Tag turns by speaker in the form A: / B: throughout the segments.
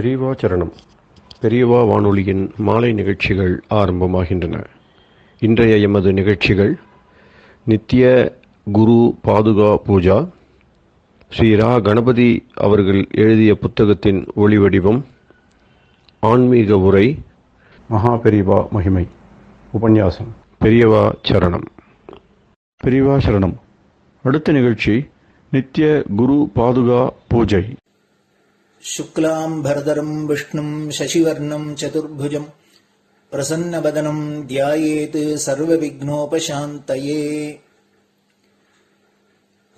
A: பெரியவா சரணம். பெரியவா வானொலியின் மாலை நிகழ்ச்சிகள் ஆரம்பமாகின்றன. இன்றைய எமது நிகழ்ச்சிகள் நித்திய குரு பாதுகா பூஜா, ஸ்ரீ ரா கணபதி அவர்கள் எழுதிய புத்தகத்தின் ஒளிவடிவம், ஆன்மீக உரை, மகா பெரியவா மகிமை, உபன்யாசம். பெரியவா சரணம். பெரியவா சரணம். அடுத்த நிகழ்ச்சி நித்திய குரு பாதுகா பூஜை.
B: शुक्लां भरदरं विष्णुं शशिवर्णं चतुर्भुजं प्रसन्नवदनं ध्यायेत् सर्वविघ्नोपशान्तये।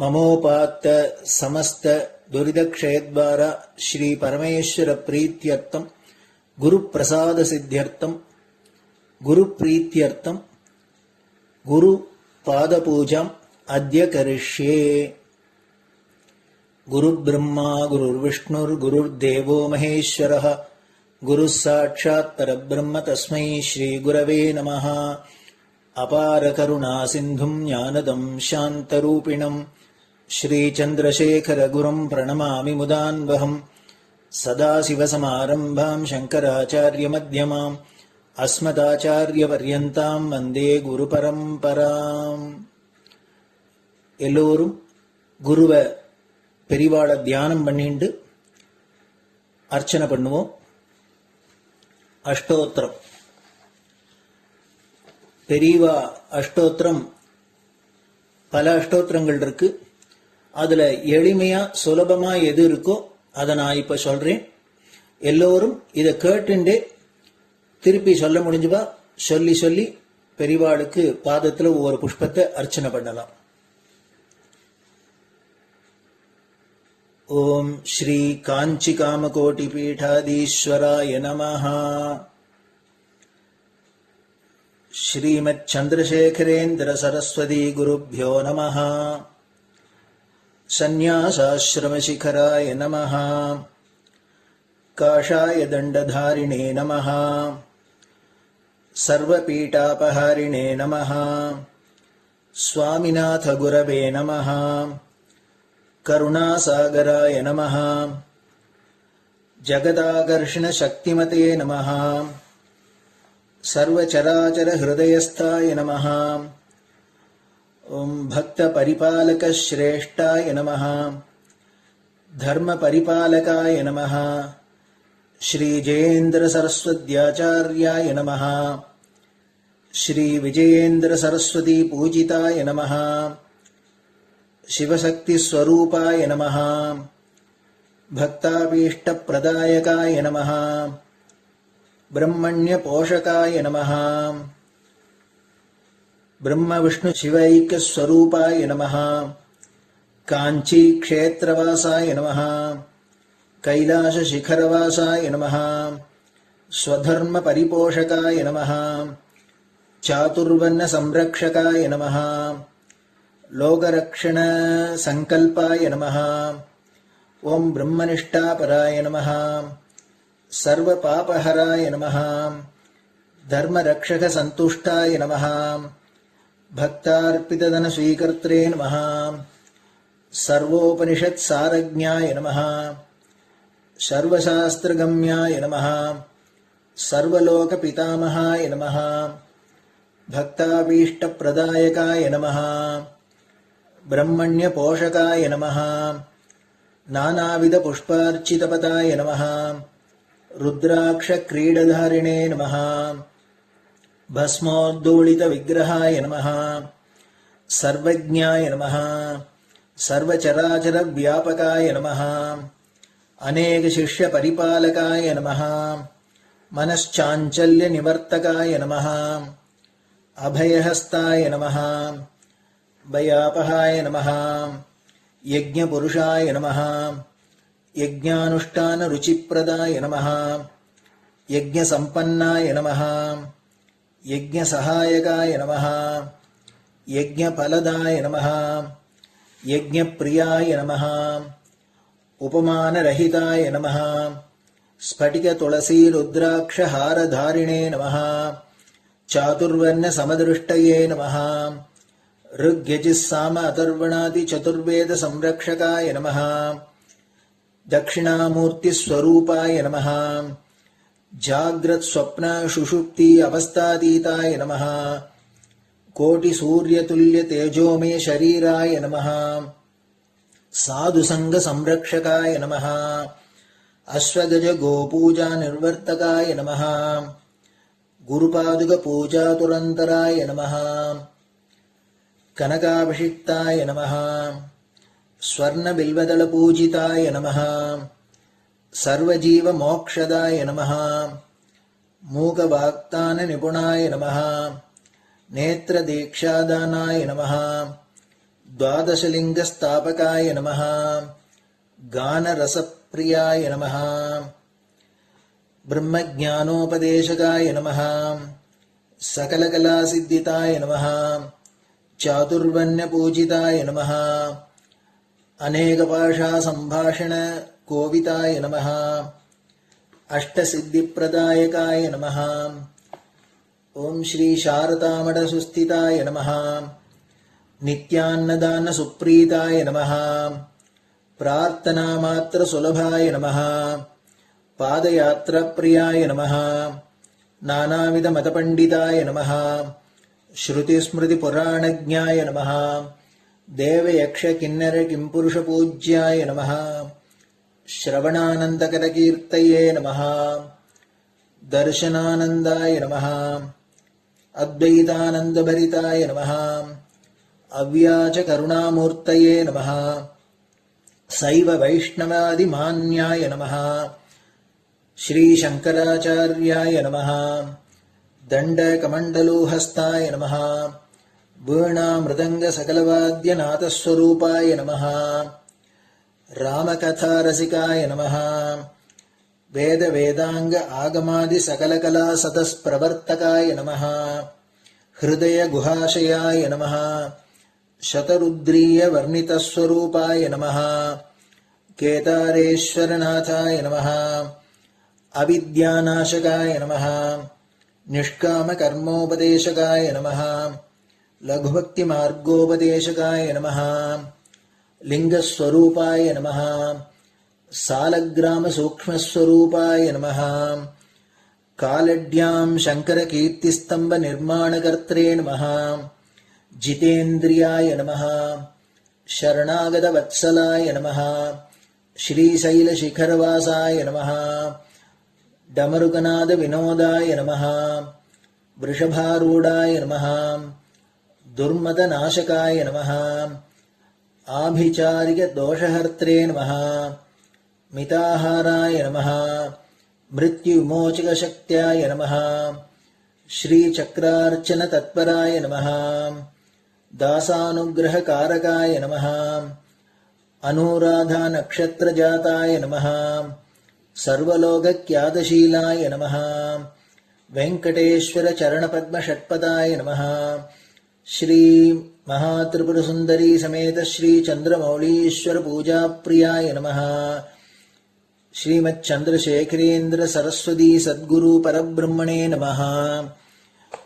B: ममोपात्त समस्त दुरितक्षयद्वारा श्री परमेश्वर प्रीत्यर्थं गुरुप्रसाद सिद्ध्यर्थं गुरुप्रीत्यर्थं गुरुपादपूजाम् अद्य करिष्ये। गुरुर्ब्रह्मा गुरुर्विष्णुर्गुरुर्देवो महेश्वरः गुरुः साक्षात् परब्रह्म तस्मै श्रीगुरवे नमः। अपार करुणासिन्धुं ज्ञानदं शान्तरूपिणं श्रीचन्द्रशेखरगुरुं प्रणमामि मुदान्वहम्। सदाशिवसमारम्भां शङ्कराचार्यमध्यमाम् अस्मदाचार्यपर्यन्तां वन्दे गुरुपरम्पराम्. எல்லோரும் குருவை பெரிவாளை தியானம் பண்ணிண்டு அர்ச்சனை பண்ணுவோம். அஷ்டோத்திரம். பெரியவா அஷ்டோத்திரம் பல அஷ்டோத்திரங்கள் இருக்கு. அதுல எளிமையா சுலபமா எது இருக்கோ அதை நான் இப்ப சொல்றேன். எல்லோரும் இதை கேட்டுண்டே திருப்பி சொல்ல முடிஞ்சுவா சொல்லி சொல்லி பெரிவாளுக்கு பாதத்துல ஒவ்வொரு புஷ்பத்தை அர்ச்சனை பண்ணலாம். ओम श्री कांची कामकोटि पीठाधीश्वराय नमः. श्रीमत् चंद्रशेखरेन्द्र सरस्वती गुरुभ्यो नमः. संन्यासाश्रम शिखराय नमः. काषाय दंडधारिणे नमः. सर्वपीठापहारिणे नमः. स्वामिनाथ गुरवे नमः. करुणासागराय नमः. जगदाकर्षण शक्तिमते नमः. सर्वचराचर हृदयस्थाय नमः. ओम भक्त परिपालक श्रेष्ठाय नमः. धर्म परिपालकाय नमः. श्री जयेन्द्र सरस्वत्याचार्याय नमः. श्री विजयेन्द्र सरस्वती पूजिताय नमः. शिवशक्ति स्वरूपाय नमः. भक्ताभीष्ट प्रदायकाय नमः. ब्रह्मण्य पोषकाय नमः. ब्रह्म विष्णु शिवैक्य स्वरूपाय नमः. कांची क्षेत्रवासाय नमः. कैलाश शिखरवासाय नमः. स्वधर्म परिपोषकाय नमः. चातुर्वर्ण संरक्षकाय नमः. लोकरक्षण संकल्पाय नमः. ओम ब्रह्मनिष्ठापराय नमः. सर्वपापहराय नमः. धर्मरक्षक संतुष्टाय नमः. भक्तार्पितधन स्वीकर्त्रे नमः. सर्वोपनिषत् सारज्ञाय नमः. सर्वशास्त्रगम्याय नमः. सर्वलोक पितामहाय नमः. भक्ताभीष्ट प्रदायकाय नमः. ब्रह्मण्य पोषकाय नमः. नानाविध पुष्पार्चितपताय नमः. रुद्राक्ष क्रीडधारिणे नमः. भस्मोद्दोलित विग्रहाय नमः. सर्वज्ञाय नमः. सर्वचराचर व्यापकाय नमः. अनेक शिष्य परिपालकाय नमः. मनश्चाञ्चल्य निवर्तकाय नमः. अभयहस्ताय नमः. भयापहाय नमः. यज्ञपुरुषाय नमः. यज्ञानुष्ठान रुचिप्रदाय नमः. यज्ञसम्पन्नाय नमः. यज्ञसहायकाय नमः. यज्ञफलदाय नमः. यज्ञप्रियाय नमः. उपमानरहिताय नमः. स्फटिक तुलसी रुद्राक्ष हारधारिणे नमः. चातुर्वर्ण समदृष्टये नमः. ऋग्यजुस्साम अथर्वणादि चतुर्वेद संरक्षकाय नमः. दक्षिणामूर्तिस्वरूपाय नमः जाग्रत् स्वप्न सुषुप्ति अवस्थातीताय नमः कोटिसूर्यतुल्यतेजोमय शरीराय नमः साधुसङ्गसंरक्षकाय नमः अश्वगज गोपूजा निर्वर्तकाय नमः गुरुपादुकपूजातुरन्तराय नमः कनकाभिषिक्ताय नमः स्वर्णबिल्वदलपूजिताय नमः सर्वजीवमोक्षदाय नमः मूकवाक्ताननिपुणाय नमः नेत्रदीक्षादानाय नमः द्वादशलिङ्गस्थापकाय नमः गानरसप्रियाय नमः ब्रह्मज्ञानोपदेशकाय नमः सकलकलासिद्धिताय नमः चातुर्वर्ण्यपूजिताय नमः अनेकभाषासम्भाषण कोविताय नमः अष्टसिद्धिप्रदायकाय नमः ओम श्री शारदामठसुस्थिताय नमः नित्यान्नदानसुप्रीताय नमः प्रार्थनामात्रसुलभाय नमः पादयात्राप्रियाय नमः नानाविधमतपण्डिताय नमः श्रुतिस्मृतिपुराणज्ञाय नमः देवयक्षकिन्नरकिंपुरुषपूज्याय नमः श्रवणानन्दकरकीर्तये नमः दर्शनानन्दाय नमः अद्वैतानन्दभरिताय नमः अव्याजकरुणामूर्तये नमः शैव वैष्णवादिमान्याय नमः श्रीशङ्कराचार्याय नमः दण्डकमण्डलोहस्ताय नमः वीणामृदङ्गसकलवाद्यनाथस्वरूपाय नमः रामकथारसिकाय नमः वेदवेदाङ्ग आगमादिसकलकलासतस्प्रवर्तकाय नमः हृदयगुहाशयाय नमः शतरुद्रीयवर्णितस्वरूपाय नमः केदारेश्वरनाथाय नमः अविद्यानाशकाय नमः निष्कामकर्मोपदेशकाय नमः लघुभक्तिमार्गोपदेशकाय नमः लिङ्गस्वरूपाय नमः सालग्रामसूक्ष्मस्वरूपाय नमः कालड्यां शङ्करकीर्तिस्तम्भनिर्माणकर्त्रे नमः जितेन्द्रियाय नमः शरणागतवत्सलाय नमः श्रीशैलशिखरवासाय नमः डमरुकनादविनोदाय नमः वृषभारूढाय नमः दुर्मदनाशकाय नमः आभिचारिकदोषहर्त्रे नमः मिताहाराय नमः मृत्युविमोचकशक्त्याय नमः श्रीचक्रार्चनतत्पराय नमः दासानुग्रहकारकाय नमः अनुराधानक्षत्रजाताय नमः सर्वलोकख्यातशीलाय नमः वेङ्कटेश्वरचरणपद्मषट्पदाय नमः श्री महात्रिपुरसुन्दरी समेत श्री चन्द्रमौलीश्वर पूजाप्रियाय नमः श्रीमच्चन्द्रशेखरेन्द्र सरस्वती सद्गुरु परब्रह्मणे नमः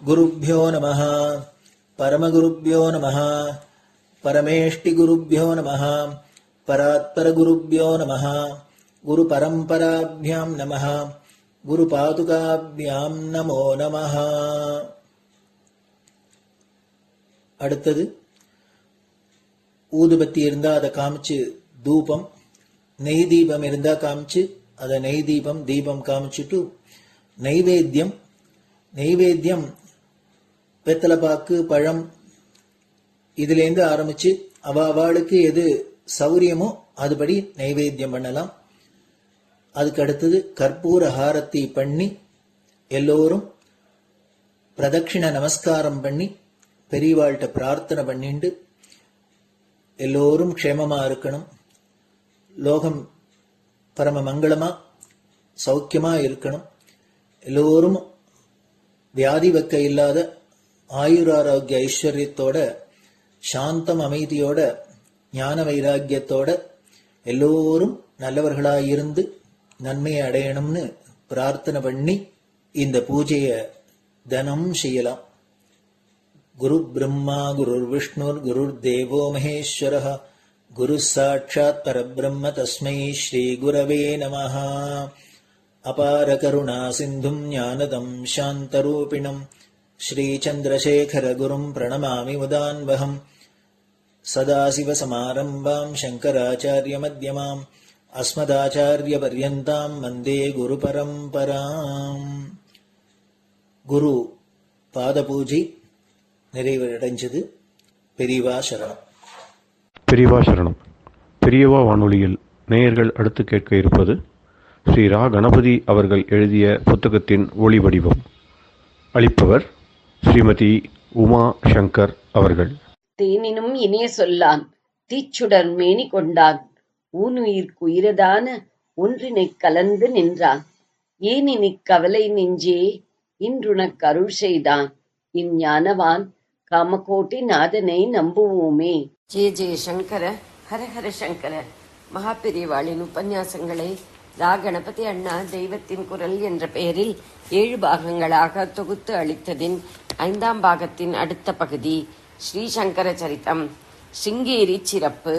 B: गुरुभ्यो नमः परमगुरुभ्यो नमः परमेष्टिगुरुभ्यो नमः परात्परगुरुभ्यो नमः गुरुपरम्पराभ्यां नमः गुरुपादुकाभ्यां नमो नमः. அடுத்தது ஊதுபத்தி இருந்தா அதை காமிச்சு தூபம், நெய் தீபம் இருந்தா காமிச்சு அதை நெய் தீபம் தீபம் காமிச்சுட்டு நைவேத்தியம் வெத்தலைப்பாக்கு பழம் இதுலேருந்து ஆரம்பிச்சு அவளுக்கு எது சௌரியமோ அதுபடி நைவேத்தியம் பண்ணலாம். அதுக்கு அடுத்தது கற்பூர ஹாரத்தி பண்ணி எல்லோரும் பிரதட்சிண நமஸ்காரம் பண்ணி பெரியவாள்கிட்ட பிரார்த்தனை பண்ணிண்டு எல்லோரும் க்ஷேமமா இருக்கணும், லோகம் பரம மங்களமா சௌக்கியமா இருக்கணும், எல்லோரும் வியாதி வெக்க இல்லாத ஆயுராரோக்கிய ஐஸ்வர்யத்தோட சாந்தம் அமைதியோட ஞான வைராக்கியத்தோட எல்லோரும் நல்லவர்களாயிருந்து நன்மையை அடையணும்னு பிரார்த்தனை பண்ணி இந்த பூஜையை தினம் செய்யலாம். குரு பிரம்மா குருர் விஷ்ணுர் குருர் தேவோ மகேஸ்வரः குரு சாட்சாத் பரபிரம்ம தஸ்மை ஸ்ரீ குரவே நமஹ. அபார கருணா சிந்தும் ஞானதம் சாந்தரூபிணம் ஸ்ரீ சந்திரசேகர குரும் பிரணமாமி முதான்வகம். சதாசிவசமாரம்பாம் சங்கராச்சாரிய மத்யமாம் அஸ்மதாச்சாரிய பர்யந்தாம் வந்தே குரு பரம்பராம். குரு பாத பூஜை நிறைவடைஞ்சது. பெரியவா சரணம்.
A: பெரியவா சரணம். பெரியவா வானொலியில் நேயர்கள் அடுத்து கேட்க இருப்பது ஸ்ரீ ரா கணபதி அவர்கள் எழுதிய புத்தகத்தின் ஒளி வடிவம். அளிப்பவர் ஸ்ரீமதி உமா சங்கர் அவர்கள்.
C: தேனினும் இனிய சொல்லான் தீச்சுடர் மேனி கொண்டான் ஊனுயிர்க்குயிரதான ஒன்றினைக் கலந்து நின்றான் ஏனினிக் கவலை நெஞ்சே இன்றுனக் அருள் செய்தான் இஞ்ஞானவான் காமகோட்டி நாதனை நம்புவோமே. ஜெய ஜெய சங்கர, ஹரஹர சங்கர. மகாபெரிவாளின் உபன்யாசங்களை ரா கணபதி அண்ணா தெய்வத்தின் குரல் என்ற பெயரில் 7 பாகங்களாக தொகுத்து அளித்ததின் 5ஆம் பாகத்தின் அடுத்த பகுதி ஸ்ரீ சங்கர சரிதம், சிங்கேரி சிறப்பு.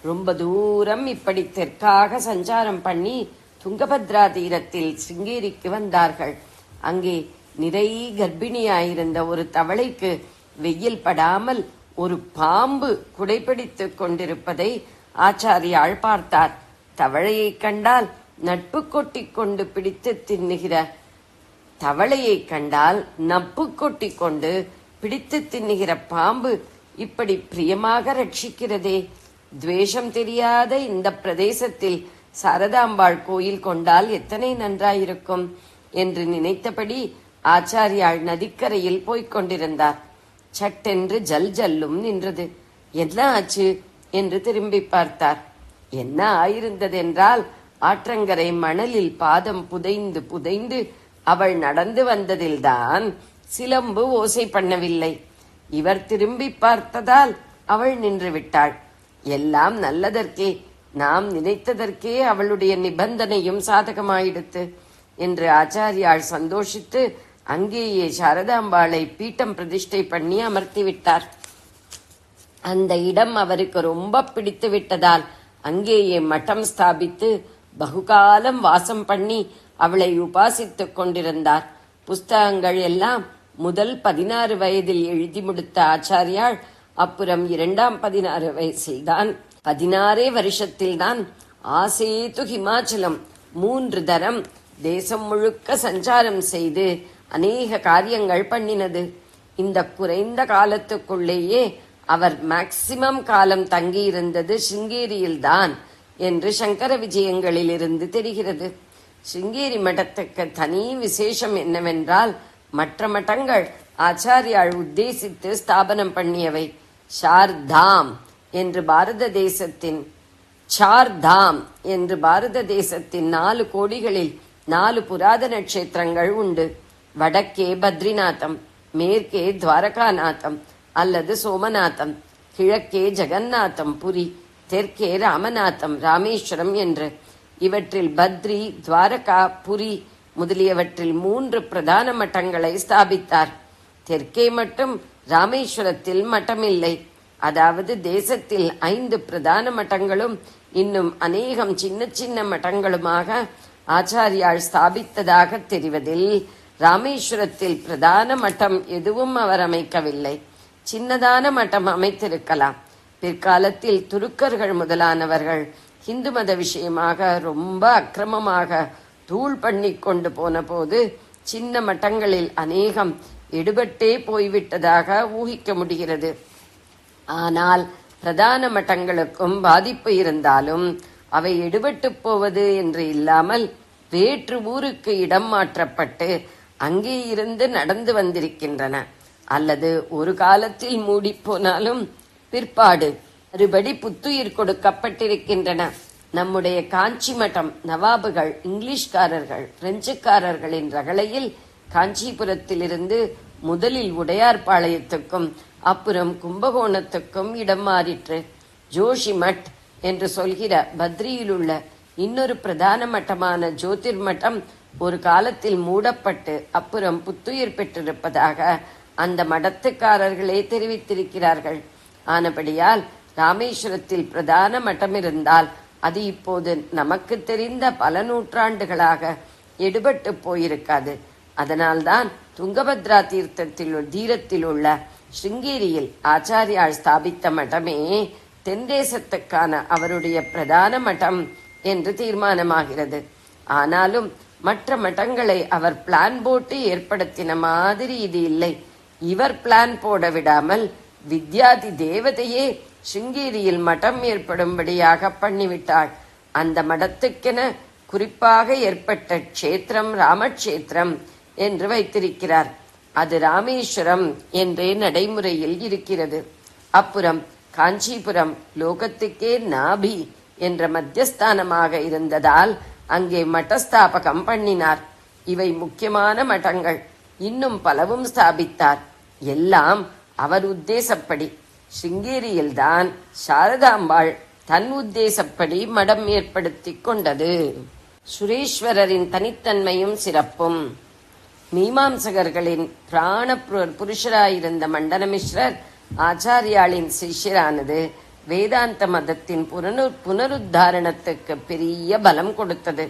C: ரொம்ப தூரம் இப்படி தெற்காக சஞ்சாரம் பண்ணி துங்கபத்ரா தீரத்தில் சிங்கேரிக்கு வந்தார்கள். அங்கே நிறை கர்ப்பிணியாயிருந்த ஒரு தவளைக்கு வெயில் படாமல் ஒரு பாம்பு குடைபிடித்துக் கொண்டிருப்பதை ஆச்சாரியாள் பார்த்தார். தவளையை கண்டால் நட்பு கொட்டி கொண்டு பிடித்து தின்னுகிற தவளையை கண்டால் நப்பு கொட்டி கொண்டு பிடித்து தின்னுகிற பாம்பு இப்படி பிரியமாக ரட்சிக்கிறதே. துவேஷம் தெரியாத இந்த பிரதேசத்தில் சாரதாம்பாள் கோயில் கொண்டால் எத்தனை நன்றாயிருக்கும் என்று நினைத்தபடி ஆச்சாரியாள் நதிக்கரையில் போய்க் கொண்டிருந்தார். சட்டென்று ஜல் ஜல்லும் நின்றது. என்ன ஆச்சு என்று திரும்பி பார்த்தார். என்ன ஆயிருந்ததென்றால், ஆற்றங்கரை மணலில் பாதம் புதைந்து புதைந்து அவள் நடந்து வந்ததில்தான் சிலம்பு ஓசை பண்ணவில்லை. இவர் திரும்பி பார்த்ததால் அவள் நின்று விட்டாள். எல்லாம் நல்லதற்கே, நாம் நினைத்ததற்கே அவளுடைய நிபந்தனையும் சாதகமாயிடுத்து என்று ஆச்சாரியாள் சந்தோஷித்து அங்கேயே சாரதாம்பாளை பீட்டம் பிரதிஷ்டை பண்ணி அமர்த்திவிட்டார். அந்த இடம் அவருக்கு ரொம்ப பிடித்து விட்டதால் அங்கேயே மட்டம் ஸ்தாபித்து பகுகாலம் வாசம் பண்ணி அவளை உபாசித்துக் கொண்டிருந்தார். புஸ்தகங்கள் எல்லாம் முதல் 16 வயதில் எழுதி முடித்த ஆச்சாரியாள் அப்புறம் 2ஆம் 16 வயசில்தான் 16 வருஷத்தில்தான் ஆசேது ஹிமாச்சலம் 3 தரம் தேசம் முழுக்க சஞ்சாரம் செய்து அநேக காரியங்கள் பண்ணினது. இந்த குறைந்த காலத்துக்குள்ளேயே அவர் மேக்சிமம் காலம் தங்கியிருந்தது சிங்கேரியில்தான் என்று சங்கர விஜயங்களிலிருந்து தெரிகிறது. சிங்கேரி மடத்துக்கு தனி விசேஷம் என்னவென்றால், மற்ற மட்டங்கள் ஆச்சாரியாள் உத்தேசித்து ஸ்தாபனம் பண்ணியவை. சார்தாம் என்று பாரத தேசத்தின் 4 கோடிகளில் 4 புராதன கஷேத்திரங்கள் உண்டு. வடக்கே பத்ரிநாதம், மேற்கே துவாரகாநாதம் அல்லது சோமநாதம், கிழக்கே ஜெகநாதம் புரி, தெற்கே ராமநாதம் ராமேஸ்வரம் என்று. இவற்றில் பத்ரி, துவாரகா, புரி முதலியவற்றில் 3 பிரதான மட்டங்களை ஸ்தாபித்தார். தெற்கே மட்டும் ராமேஸ்வரத்தில் மட்டமில்லை. அதாவது தேசத்தில் 5 பிரதான மட்டங்களும் இன்னும் அநேகம் சின்ன சின்ன மட்டங்களுமாக ஆச்சாரியாள் ஸ்தாபித்ததாக தெரிவதில் ராமேஸ்வரத்தில் பிரதான மட்டம் எதுவும் அவர் அமைக்கவில்லை. சின்னதான மட்டம் அமைத்திருக்கலாம். பிற்காலத்தில் துருக்கர்கள் முதலானவர்கள் இந்து மத விஷயமாக ரொம்ப அக்கிரமமாக தூள் பண்ணி கொண்டு போன போது சின்ன மட்டங்களில் அநேகம் எடுபட்டே போய்விட்டதாக ஊகிக்க முடிகிறது. ஆனால் பிரதான மட்டங்களுக்கும் பாதிப்பு இருந்தாலும் அவை எடுபட்டு போவது என்று இல்லாமல் வேற்று ஊருக்கு இடம் மாற்றப்பட்டு அங்கே இருந்து நடந்து வந்திருக்கின்றன. அல்லது ஒரு காலத்தில் மூடி போனாலும் பிற்பாடு மறுபடி புத்துயிர் கொடுக்கப்பட்டிருக்கின்றன. நம்முடைய காஞ்சி மட்டம் நவாபுகள், இங்கிலீஷ்காரர்கள், பிரெஞ்சுக்காரர்களின் ரகளையில் காஞ்சிபுரத்திலிருந்து முதலில் உடையார்பாளையத்துக்கும் அப்புறம் கும்பகோணத்துக்கும் இடம் மாறிற்று. ஜோஷி மட் என்று சொல்கிற பத்ரியிலுள்ள இன்னொரு பிரதான மட்டமான ஜோதிர் மட்டம் ஒரு காலத்தில் மூடப்பட்டு அப்புறம் புத்துயிர் பெற்றிருப்பதாக அந்த மடத்துக்காரர்களே தெரிவித்திருக்கிறார்கள். ஆனபடியால் ராமேஸ்வரத்தில் பிரதான மட்டம் இருந்தால் அது இப்போது நமக்கு தெரிந்த பல நூற்றாண்டுகளாக எடுபட்டு போயிருக்காது. அதனால்தான் துங்கபத்ரா தீரத்தில் உள்ள ஸ்ருங்கேரியில் ஆச்சாரியால் ஸ்தாபித்த மட்டமே தென் தேசத்துக்கான அவருடைய பிரதான மட்டம் என்று தீர்மானமாகிறது. ஆனாலும் மற்ற மட்டங்களை அவர் பிளான் போட்டு ஏற்படுத்தின மாதிரி இது இல்லை. இவர் பிளான் போட விடாமல் வித்யாதி தேவதையே ஸ்ருங்கேரியில் மடம் ஏற்படும்படியாக பண்ணிவிட்டாள். அந்த மடத்துக்கென குறிப்பாக ஏற்பட்ட க்ஷேத்திரம் ராமக்ஷேத்திரம் என்று வைத்திருக்கிறார். அது ராமேஸ்வரம் என்றே நடைமுறையில் இருக்கிறது. அப்புறம் காஞ்சிபுரம் லோகத்துக்கே நாபி என்ற மத்தியஸ்தானமாக இருந்ததால் அங்கே மட்டஸ்தாபகம் பண்ணினார். இவை முக்கியமான மட்டங்கள். இன்னும் பலவும் ஸ்தாபித்தார். எல்லாம் அவர் உத்தேசப்படி. ஸ்ருங்கேரியில்தான் சாரதாம்பாள் தன் உத்தேசப்படி மடம் ஏற்படுத்தி கொண்டது. சுரேஸ்வரரின் தனித்தன்மையும் சிறப்பும். மீமாம்சகர்களின் பிராண புருஷராயிருந்த மண்டனமிஸ்ரர் ஆச்சாரியாளின் சிஷ்யரானது வேதாந்த மதத்தின் புனருத்தாரணத்துக்கு பெரிய பலம் கொடுத்தது.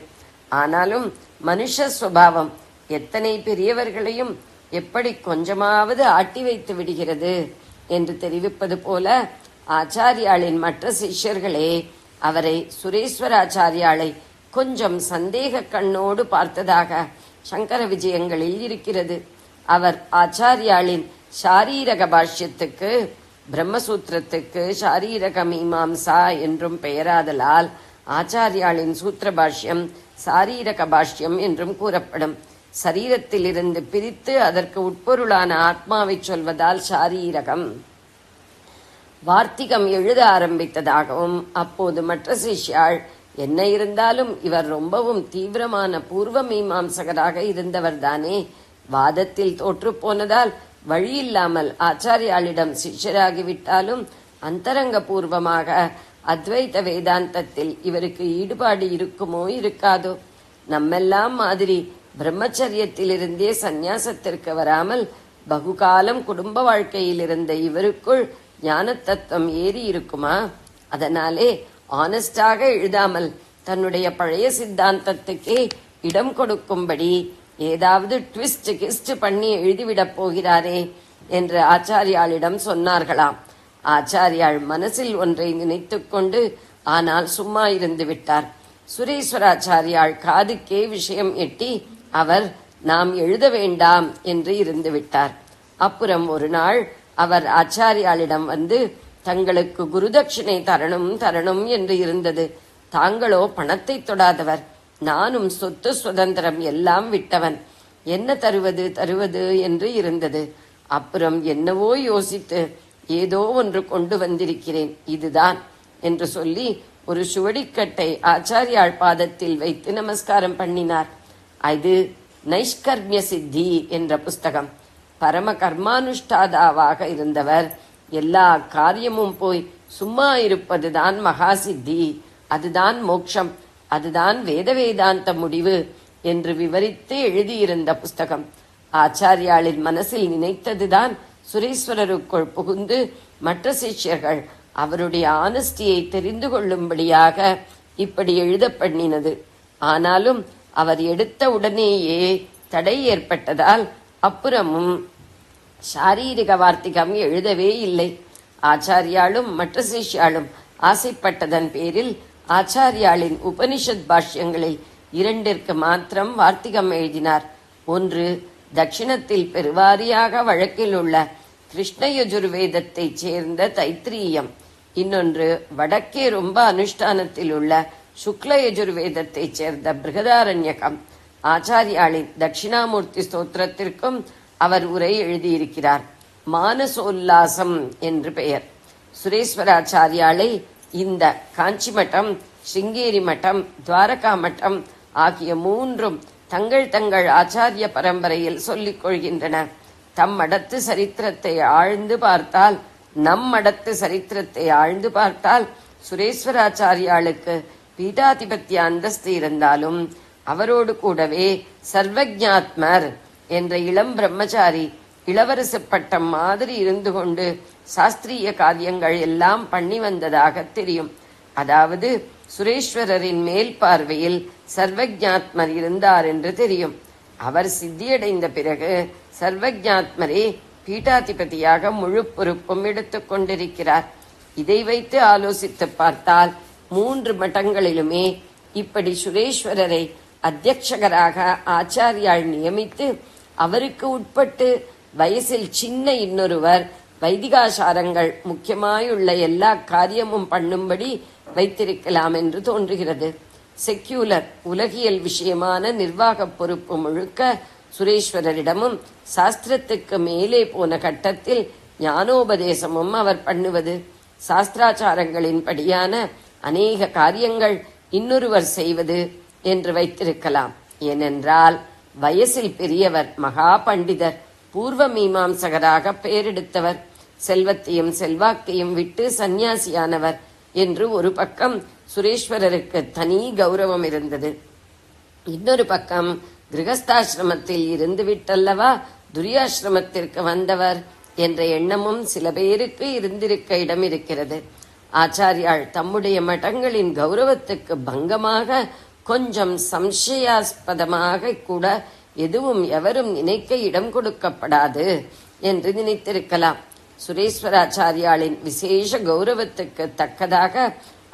C: ஆனாலும் மனுஷ சுபாவம் எத்தனை பெரியவர்களையும் எப்படி கொஞ்சமாவது ஆட்டி வைத்து விடுகிறது என்று தெரிவிப்பது போல ஆச்சாரியாளின் மற்ற சிஷ்யர்களே அவரை சுரேஸ்வராச்சாரியாளை கொஞ்சம் சந்தேக கண்ணோடு பார்த்ததாக சங்கர விஜயங்களில் இருக்கிறது. அவர் ஆச்சாரியாளின் ஷாரீரக பாஷ்யத்துக்கு பிரம்மசூத்திரத்துக்கு ஷாரீரக மீமாம்சா என்றும் பெயராதலால் ஆச்சாரியாளின் சூத்திர பாஷ்யம் சாரீரக பாஷ்யம் என்றும் கூறப்படும். சரீரத்திலிருந்து பிரித்து அதற்கு உட்பொருளான ஆத்மாவை சொல்வதால் ஷாரீரகம். வார்த்திகம் எழுத ஆரம்பித்ததாகவும் அப்போது மற்ற சிஷ்யாள் என்ன இருந்தாலும் இவர் ரொம்பவும் தீவிரமான பூர்வ மீமாம்சகராக இருந்தவர்தானே, வாதத்தில் தோற்று போனதால் வழியில்லாமல் ஆச்சாரியாளிடம் சிஷ்யராகிவிட்டாலும் அந்தரங்க பூர்வமாக அத்வைத வேதாந்தத்தில் இவருக்கு ஈடுபாடு இருக்குமோ இருக்காதோ. நம்மெல்லாம் மாதிரி பிரம்மச்சரியத்திலிருந்தே சந்நியாசத்திற்கு வராமல் பகுகாலம் குடும்ப வாழ்க்கையில் இருந்த இவருக்குள் ஞான தத்துவம் ஏறி இருக்குமா? அதனாலே ஆனஸ்டாக எழுதாமல் தன்னுடைய பழைய சித்தாந்தத்துக்கே இடம் கொடுக்கும்படி ஏதாவது ட்விஸ்ட் கிஸ்ட் பண்ணி எழுதிவிடப் போகிறாரே என்று ஆச்சாரியாளிடம் சொன்னார்களாம். ஆச்சாரியாள் மனசில் ஒன்றை நினைத்துக் கொண்டு ஆனால் சும்மா இருந்து விட்டார். சுரேஸ்வராச்சாரியாள் காதுக்கே விஷயம் எட்டி அவர் நாம் எழுத வேண்டாம் என்று இருந்து விட்டார். அப்புறம் ஒரு நாள் அவர் ஆச்சாரியாளிடம் வந்து தங்களுக்கு குருதட்சிணை தரணும் என்று இருந்தது. தாங்களோ பணத்தை தொடாதவர், நானும் சொத்து சுதந்திரம் எல்லாம் விட்டவன், என்ன தருவது என்று இருந்தது. அப்புறம் என்னவோ யோசித்து ஏதோ ஒன்று கொண்டு வந்திருக்கிறேன், இதுதான் என்று சொல்லி ஒரு சுவடிக்கட்டை ஆச்சாரியாள் பாதத்தில் வைத்து நமஸ்காரம் பண்ணினார். இது நைஷ்கர்மிய சித்தி என்ற புஸ்தகம். பரம கர்மானுஷ்டாதாவாக இருந்தவர் எல்லா காரியமும் போய் சும்மா இருப்பதுதான் மகா சித்தி, அதுதான் மோட்சம், அதுதான் வேதாந்த முடிவு என்று விவரித்து எழுதியிருந்த புஸ்தகம். ஆச்சாரியாளின் மனசில் நினைத்ததுதான் சுரேஸ்வரருக்குள் புகுந்து மற்ற சிஷ்யர்கள் அவருடைய ஆனஸ்டியை தெரிந்து கொள்ளும்படியாக இப்படி எழுத பண்ணினது. ஆனாலும் அவர் எடுத்த உடனேயே தடை ஏற்பட்டதால் அப்புறமும் சாரீரிக வார்த்திகம் எழுதவே இல்லை. ஆச்சாரியாளும் மற்ற சிஷ்யாளும் ஆசைப்பட்டதன் பேரில் ஆச்சாரியாளின் உபனிஷத் பாஷ்யங்களில் 2 மாத்திரம் வார்த்திகம் எழுதினார். ஒன்று தட்சிணத்தில் பெருவாரியாக வழக்கில் உள்ள கிருஷ்ண யஜுர்வேதத்தை சேர்ந்த தைத்திரீயம், இன்னொன்று வடக்கே ரொம்ப அனுஷ்டானத்தில் உள்ள சுக்ல யஜுர்வேதத்தை சேர்ந்த பிருகதாரண்யகம். ஆச்சாரியாளின் தட்சிணாமூர்த்தி ஸ்தோத்திரத்திற்கும் அவர் உரை எழுதியிருக்கிறார். மானசோல்லாசம் என்று பெயர். சுரேஸ்வராச்சாரியாளை இந்த காஞ்சி மட்டம், ஸ்ருங்கேரி மட்டம், துவாரகா மட்டம் ஆகிய 3 தங்கள் ஆச்சாரிய பரம்பரையில் சொல்லிக் கொள்கின்றன. தம் மடத்து சரித்திரத்தை ஆழ்ந்து பார்த்தால், நம் மடத்து சரித்திரத்தை ஆழ்ந்து பார்த்தால் சுரேஸ்வராச்சாரியாளுக்கு பீடாதிபத்திய அந்தஸ்து இருந்தாலும் அவரோடு கூடவே சர்வஜாத்மர் என்ற இளம் பிரம்மச்சாரி இளவரசு பட்டம் மாதிரி இருந்து கொண்டு சாஸ்திரிய காரியங்கள் எல்லாம் பண்ணி வந்ததாக தெரியும். அதாவது சுரேஸ்வரரின் மேல் பார்வையில் சர்வஜாத்மர் இருந்தார் என்று தெரியும். அவர் சித்தியடைந்த பிறகு சர்வஜாத்மரே பீட்டாதிபதியாக முழு பொறுப்பும் எடுத்துக் கொண்டிருக்கிறார். இதை வைத்து ஆலோசித்து பார்த்தால் 3 மட்டங்களிலுமே இப்படி சுரேஸ்வரரை அத்தியட்சகராக ஆச்சாரியால் நியமித்து அவருக்கு உட்பட்டு வயசில் சின்ன இன்னொருவர் வைதிகாசாரங்கள் முக்கியமாயுள்ள எல்லா காரியமும் பண்ணும்படி வைத்திருக்கலாம் என்று தோன்றுகிறது. செக்யூலர் உலகியல் விஷயமான நிர்வாக பொறுப்பு முழுக்க சுரேஸ்வரரிடமும் சாஸ்திரத்துக்கு மேலே போன கட்டத்தில் ஞானோபதேசமும் அவர் பண்ணுவது, சாஸ்திராச்சாரங்களின் படியான அநேக காரியங்கள் இன்னொருவர் செய்வது என்று வைத்திருக்கலாம். ஏனென்றால் வயசில் பெரியவர், மகா பண்டிதர், பூர்வ மீமாம்சகராக பெயரெடுத்தவர், செல்வத்தையும் செல்வாக்கையும் விட்டு சந்நியாசியானவர் என்று ஒரு பக்கம் சுரேஸ்வரருக்கு தனி கௌரவம் இருந்தது. இன்னொரு பக்கம் கிரகஸ்தாசிரமத்தில் இருந்து விட்டல்லவா துரியாசிரமத்திற்கு வந்தவர் என்ற எண்ணமும் சில பேருக்கு இருந்திருக்க இடம் இருக்கிறது. ஆச்சாரியால் தம்முடைய மட்டங்களின் கௌரவத்துக்கு பங்கமாக கொஞ்சம் சம்சயாஸ்பதமாக கூட எதுவும் எவரும் நினைக்க இடம் கொடுக்கப்படாது என்று நினைத்திருக்கலாம். சுரேஸ்வராச்சாரியாளின் விசேஷ கௌரவத்துக்கு தக்கதாக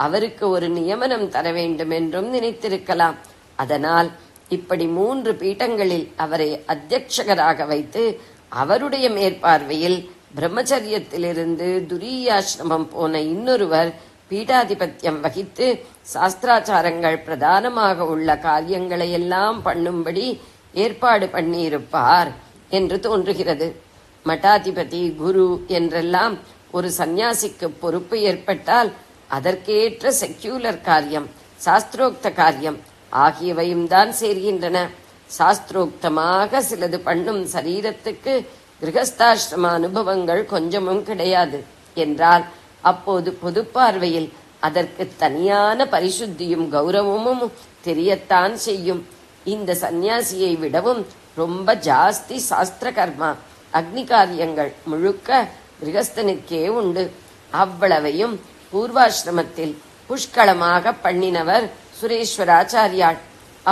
C: அவருக்கு ஒரு நியமனம் தர வேண்டும் என்றும் நினைத்திருக்கலாம். அதனால் இப்படி 3 பீட்டங்களில் அவரை அத்தியட்சகராக வைத்து அவருடைய மேற்பார்வையில் பிரம்மச்சரியத்திலிருந்து துரியாசிரமம் போன இன்னொருவர் பீட்டாதிபத்தியம் வகித்து சாஸ்திராச்சாரங்கள் பிரதானமாக உள்ள காரியங்களை எல்லாம் பண்ணும்படி ஏற்பாடு பண்ணியிருப்பார் என்று தோன்றுகிறது. மட்டாதிபதி, குரு என்றெல்லாம் ஒரு சந்நியாசிக்கு பொறுப்பு ஏற்பட்டால் அதற்கேற்ற செக்யூலர் காரியம், சாஸ்திரோக்த காரியம் ஆகியவையும் தான் சேர்கின்றன. சாஸ்திரோக்தமாக சிலது பண்ணும் சரீரத்துக்கு கிரகஸ்தாசிரம அனுபவங்கள் கொஞ்சமும் கிடையாது என்றால் அப்போது பொது பார்வையில் அதற்கு தனியான பரிசுத்தியும் கௌரவமும் தெரியத்தான் செய்யும். இந்த சந்நியாசியை விடவும் ரொம்ப ஜாஸ்தி சாஸ்திர கர்மா, அக்னி காரியங்கள் முழுக்க கிரகஸ்தனுக்கே உண்டு. அவ்வளவையும் பூர்வாசிரமத்தில் புஷ்களமாக பண்ணினவர் சுரேஸ்வராச்சாரியாள்.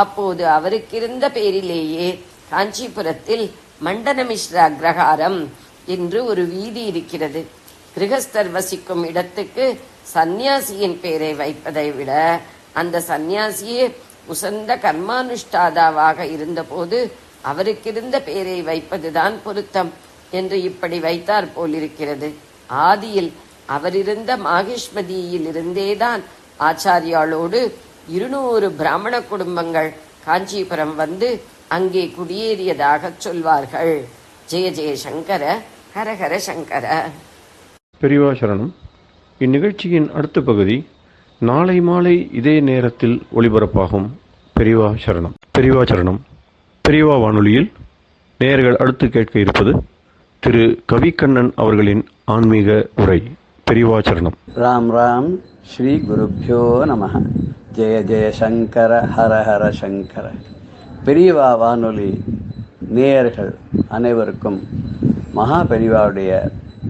C: அப்போது அவருக்கிருந்த பேரிலேயே காஞ்சிபுரத்தில் மண்டனமிஸ்ரா அக்ரஹாரம் என்று ஒரு வீதி இருக்கிறது. கிரகஸ்தர் வசிக்கும் இடத்துக்கு சந்நியாசியின் பெயரை வைப்பதை விட அந்த சந்நியாசியே உசந்த கர்மானுஷ்டாதாவாக இருந்தபோது அவருக்கிருந்த பெயரை வைப்பதுதான் பொருத்தம் என்று இப்படி வைத்தார் போலிருக்கிறது. ஆதியில் அவரிருந்த மாகேஷ்மதியில் இருந்தேதான் ஆச்சாரியாளோடு 200 பிராமண குடும்பங்கள் காஞ்சிபுரம் வந்து அங்கே குடியேறியதாக சொல்வார்கள். ஜெய ஜெய சங்கர, ஹரஹர சங்கர.
A: பெரியவா சரணம். இந்நிகழ்ச்சியின் அடுத்த பகுதி நாளை மாலை இதே நேரத்தில் ஒளிபரப்பாகும். பெரியவா சரணம். பெரியவா சரணம். பெரியவா வானொலியில் நேயர்கள் அடுத்து கேட்க இருப்பது திரு கவிக்கண்ணன் அவர்களின் ஆன்மீக உரை. பெரியவா சரணம்.
D: ராம் ராம். ஸ்ரீ குருப்யோ நம. ஜெய ஜெய சங்கர, ஹர ஹர சங்கர. பெரியவா வானொலி நேயர்கள் அனைவருக்கும், மகா பெரியவாவுடைய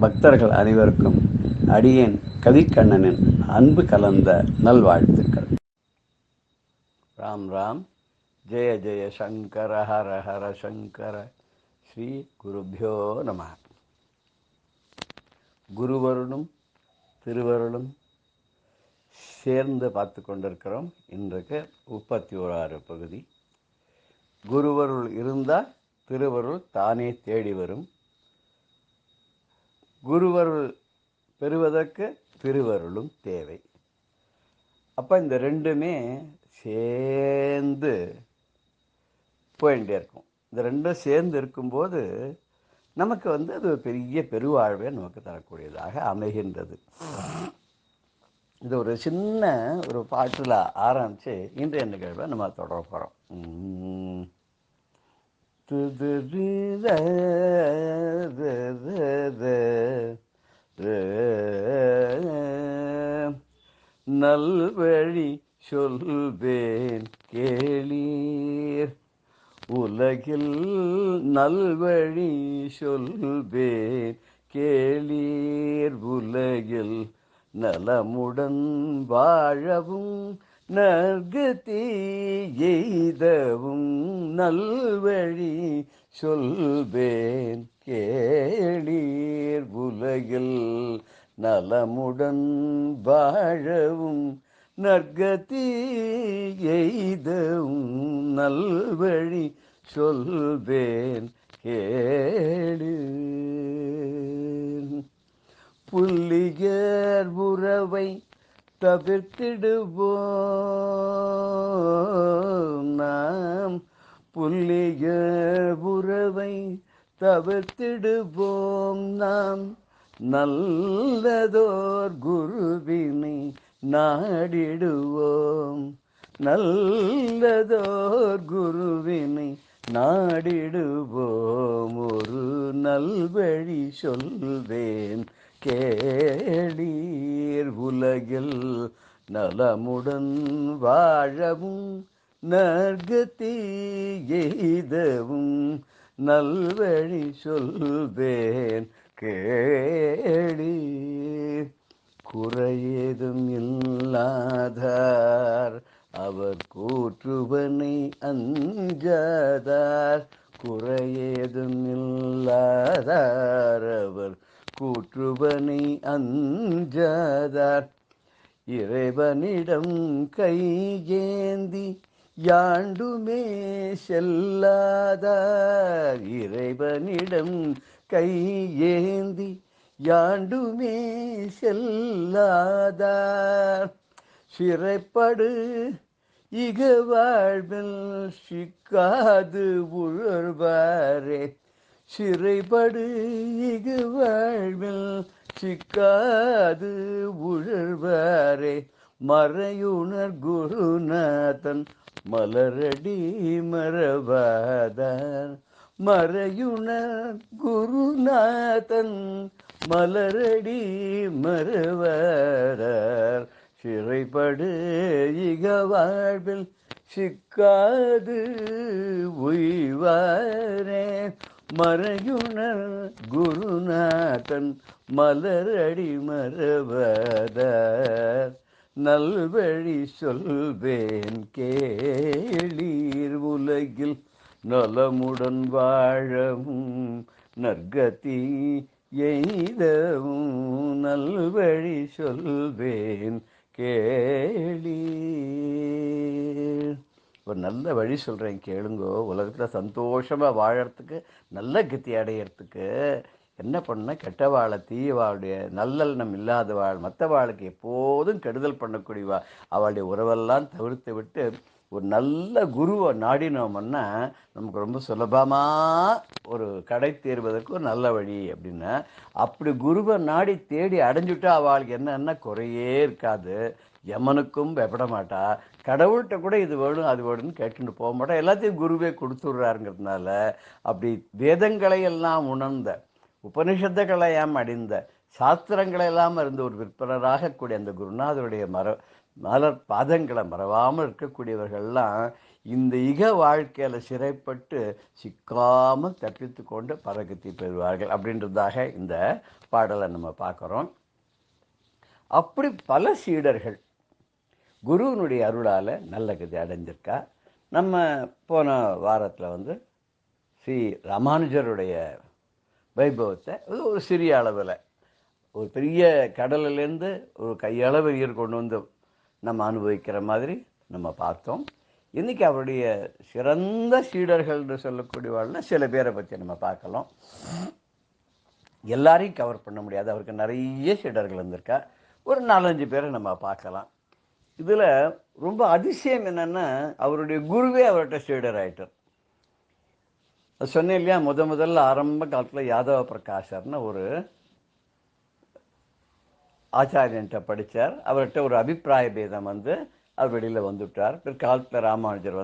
D: பக்தர்கள் அனைவருக்கும் அடியேன் கவிக்கண்ணனின் அன்பு கலந்த நல்வாழ்த்துக்கள். ராம் ராம். ஜெய ஜெய சங்கர, ஹர ஹர சங்கர. ஸ்ரீ குருப்யோ நம. குருவருளும் திருவருளும் சேர்ந்து பார்த்து கொண்டிருக்கிறோம். இன்றைக்கு 31 பகுதி. குருவருள் இருந்தால் திருவருள் தானே தேடி வரும். குருவருள் பெறுவதற்கு திருவருளும் தேவை. அப்போ இந்த ரெண்டுமே சேர்ந்து போயிட்டே இருக்கும். இந்த ரெண்டும் சேர்ந்து இருக்கும்போது நமக்கு அது ஒரு பெரிய பெருவாழ்வை நமக்கு தரக்கூடியதாக அமைகின்றது. இது ஒரு சின்ன ஒரு பாட்டில் ஆரம்பித்து இன்றைய நிகழ்வை நம்ம தொடர போகிறோம். நல்வழி சொல்வேன் கேளீர், உலகில் நல்வழி சொல்வேன் கேளீர். உலகில் நலமுடன் வாழவும் நற்கதி எய்தவும் நல்வழி சொல்வேன் கேளீர். உலகில் நலமுடன் வாழவும் நற்கதி எய்தவும் நல்வழி சொல்வேன் கேளீர். புல்லியர் உறவை தவிர்த்திடுவோம் நாம். புல்லியர் உறவை தவிர்த்திடுவோம் நாம். நல்லதோர் குருவினை நாடிடுவோம். நல்லதோர் குருவினை நாடிடுவோம். ஒரு நல்வழி சொல்வேன் கேளீர். உலகில் நலமுடன் வாழவும் நற்கதி எய்தவும் நல்வழி சொல்வேன் கேளீர். குறையேதும் இல்லாதார் அவர் கூற்றுவனை அஞ்சாதார். குறையேதும் இல்லாதார் அவர் கூற்றுவனை அஞ்சாதார். இறைவனிடம் கையேந்தி யாண்டுமே செல்லாதார். இறைவனிடம் கையேந்தி யாண்டுமே செல்லாதார். சிறைப்படு இக வாழ்வில் சிக்காது உழல்வாரே. சிறைப்படு இக வாழ்வில் சிக்காது உழல்வாரே. மறையுணர் குருநாதன் மலரடி மறவாதார். மறையுணர் குருநாதன் மலரடி மறவாதார். சிறைப்படு இக வாழ்வில் சிக்காது உய்வாரே. மறையுணர் குருநாதன் மலரடி மறவாதார். நல்வழி சொல்வேன் கேளீர். உலகில் நலமுடன் வாழவும் நற்கதி எய்தவும் நல்வழி சொல்வேன் கேளீர். ஒரு நல்ல வழி சொல்கிறேன் கேளுங்கோ. உலகத்தில் சந்தோஷமாக வாழறதுக்கு நல்ல கத்தி அடையிறதுக்கு என்ன பண்ண? கெட்ட வாழை தீய வாழுடைய நல்லெண்ணம் இல்லாத வாழ் மற்ற வாளுக்கு எப்போதும் கெடுதல் பண்ணக்கூடியவா அவளுடைய உறவெல்லாம் தவிர்த்து விட்டு ஒரு நல்ல குருவை நாடினோம்னா நமக்கு ரொம்ப சுலபமாக ஒரு கடை தேர்வதற்கு ஒரு நல்ல வழி அப்படின்னா, அப்படி குருவை நாடி தேடி அடைஞ்சுட்டா அவளுக்கு என்னன்னா குறையே இருக்காது. யமனுக்கும் பயப்பட மாட்டா. கடவுள்கிட்ட கூட இது வேணும் அது வேணும்னு கேட்டுட்டு போக மாட்டா. எல்லாத்தையும் குருவே கொடுத்துட்றாருங்கிறதுனால அப்படி வேதங்களை எல்லாம் உணர்ந்த உபனிஷத்துக்களையாம் அடைந்த சாஸ்திரங்களை எல்லாம் இருந்து ஒரு விற்பனராக கூடிய அந்த குருநாதருடைய மலர் பாதங்களை மறவாமல் இருக்கக்கூடியவர்கள்லாம் இந்த இக வாழ்க்கையில் சிறைப்பட்டு சிக்காமல் தப்பித்து கொண்டு பரகதி பெறுவார்கள் அப்படின்றதாக இந்த பாடலை நம்ம பார்க்குறோம். அப்படி பல சீடர்கள் குருவினுடைய அருளால் நல்ல கதி அடைஞ்சிருக்கா. நம்ம போன வாரத்தில் ஸ்ரீ ராமானுஜருடைய வைபவத்தை ஒரு சிறிய அளவில் ஒரு பெரிய கடலிலேருந்து ஒரு கையளவு நீர் கொண்டு வந்து நம்ம அனுபவிக்கிற மாதிரி நம்ம பார்த்தோம். இன்றைக்கி அவருடைய சிறந்த சீடர்கள் என்று சொல்லக்கூடியவாழ்ல சில பேரை பற்றி நம்ம பார்க்கலாம். எல்லாரையும் கவர் பண்ண முடியாது, அவருக்கு நிறைய சீடர்கள் வந்திருக்கா. ஒரு 4-5 பேரை நம்ம பார்க்கலாம். இதில் ரொம்ப அதிசயம் என்னென்னா அவருடைய குருவே அவர்கிட்ட சீடர் ஆகிட்டார். அது சொன்னேன் இல்லையா, முதல்ல ஆரம்ப காலத்தில் யாதவ பிரகாஷர்னு ஒரு ஆச்சாரியன்ட்ட படித்தார். அவர்கிட்ட ஒரு அபிப்பிராய பேதம் அவர் வெளியில் வந்துவிட்டார். பிற்காலத்தில் ராமானுஜர்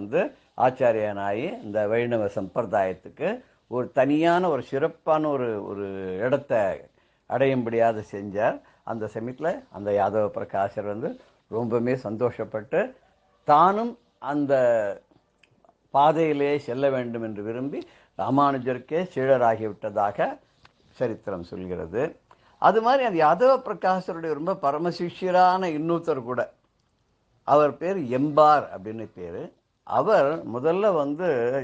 D: ஆச்சாரியனாகி இந்த வைணவ சம்பிரதாயத்துக்கு ஒரு தனியான ஒரு சிறப்பான ஒரு இடத்தை அடையும்படியாக செஞ்சார். அந்த சமயத்தில் அந்த யாதவ பிரகாஷர் ரொம்பவுமே சந்தோஷப்பட்டு தானும் அந்த பாதையிலே செல்ல வேண்டும் என்று விரும்பி ராமானுஜருக்கே சீடராகிவிட்டதாக சரித்திரம் சொல்கிறது. அது மாதிரி அந்த யாதவ பிரகாசருடைய ரொம்ப பரமசிஷ்யரான இன்னொருத்தர் கூட, அவர் பேர் எம்பார் அப்படின்னு பேர். அவர் முதல்ல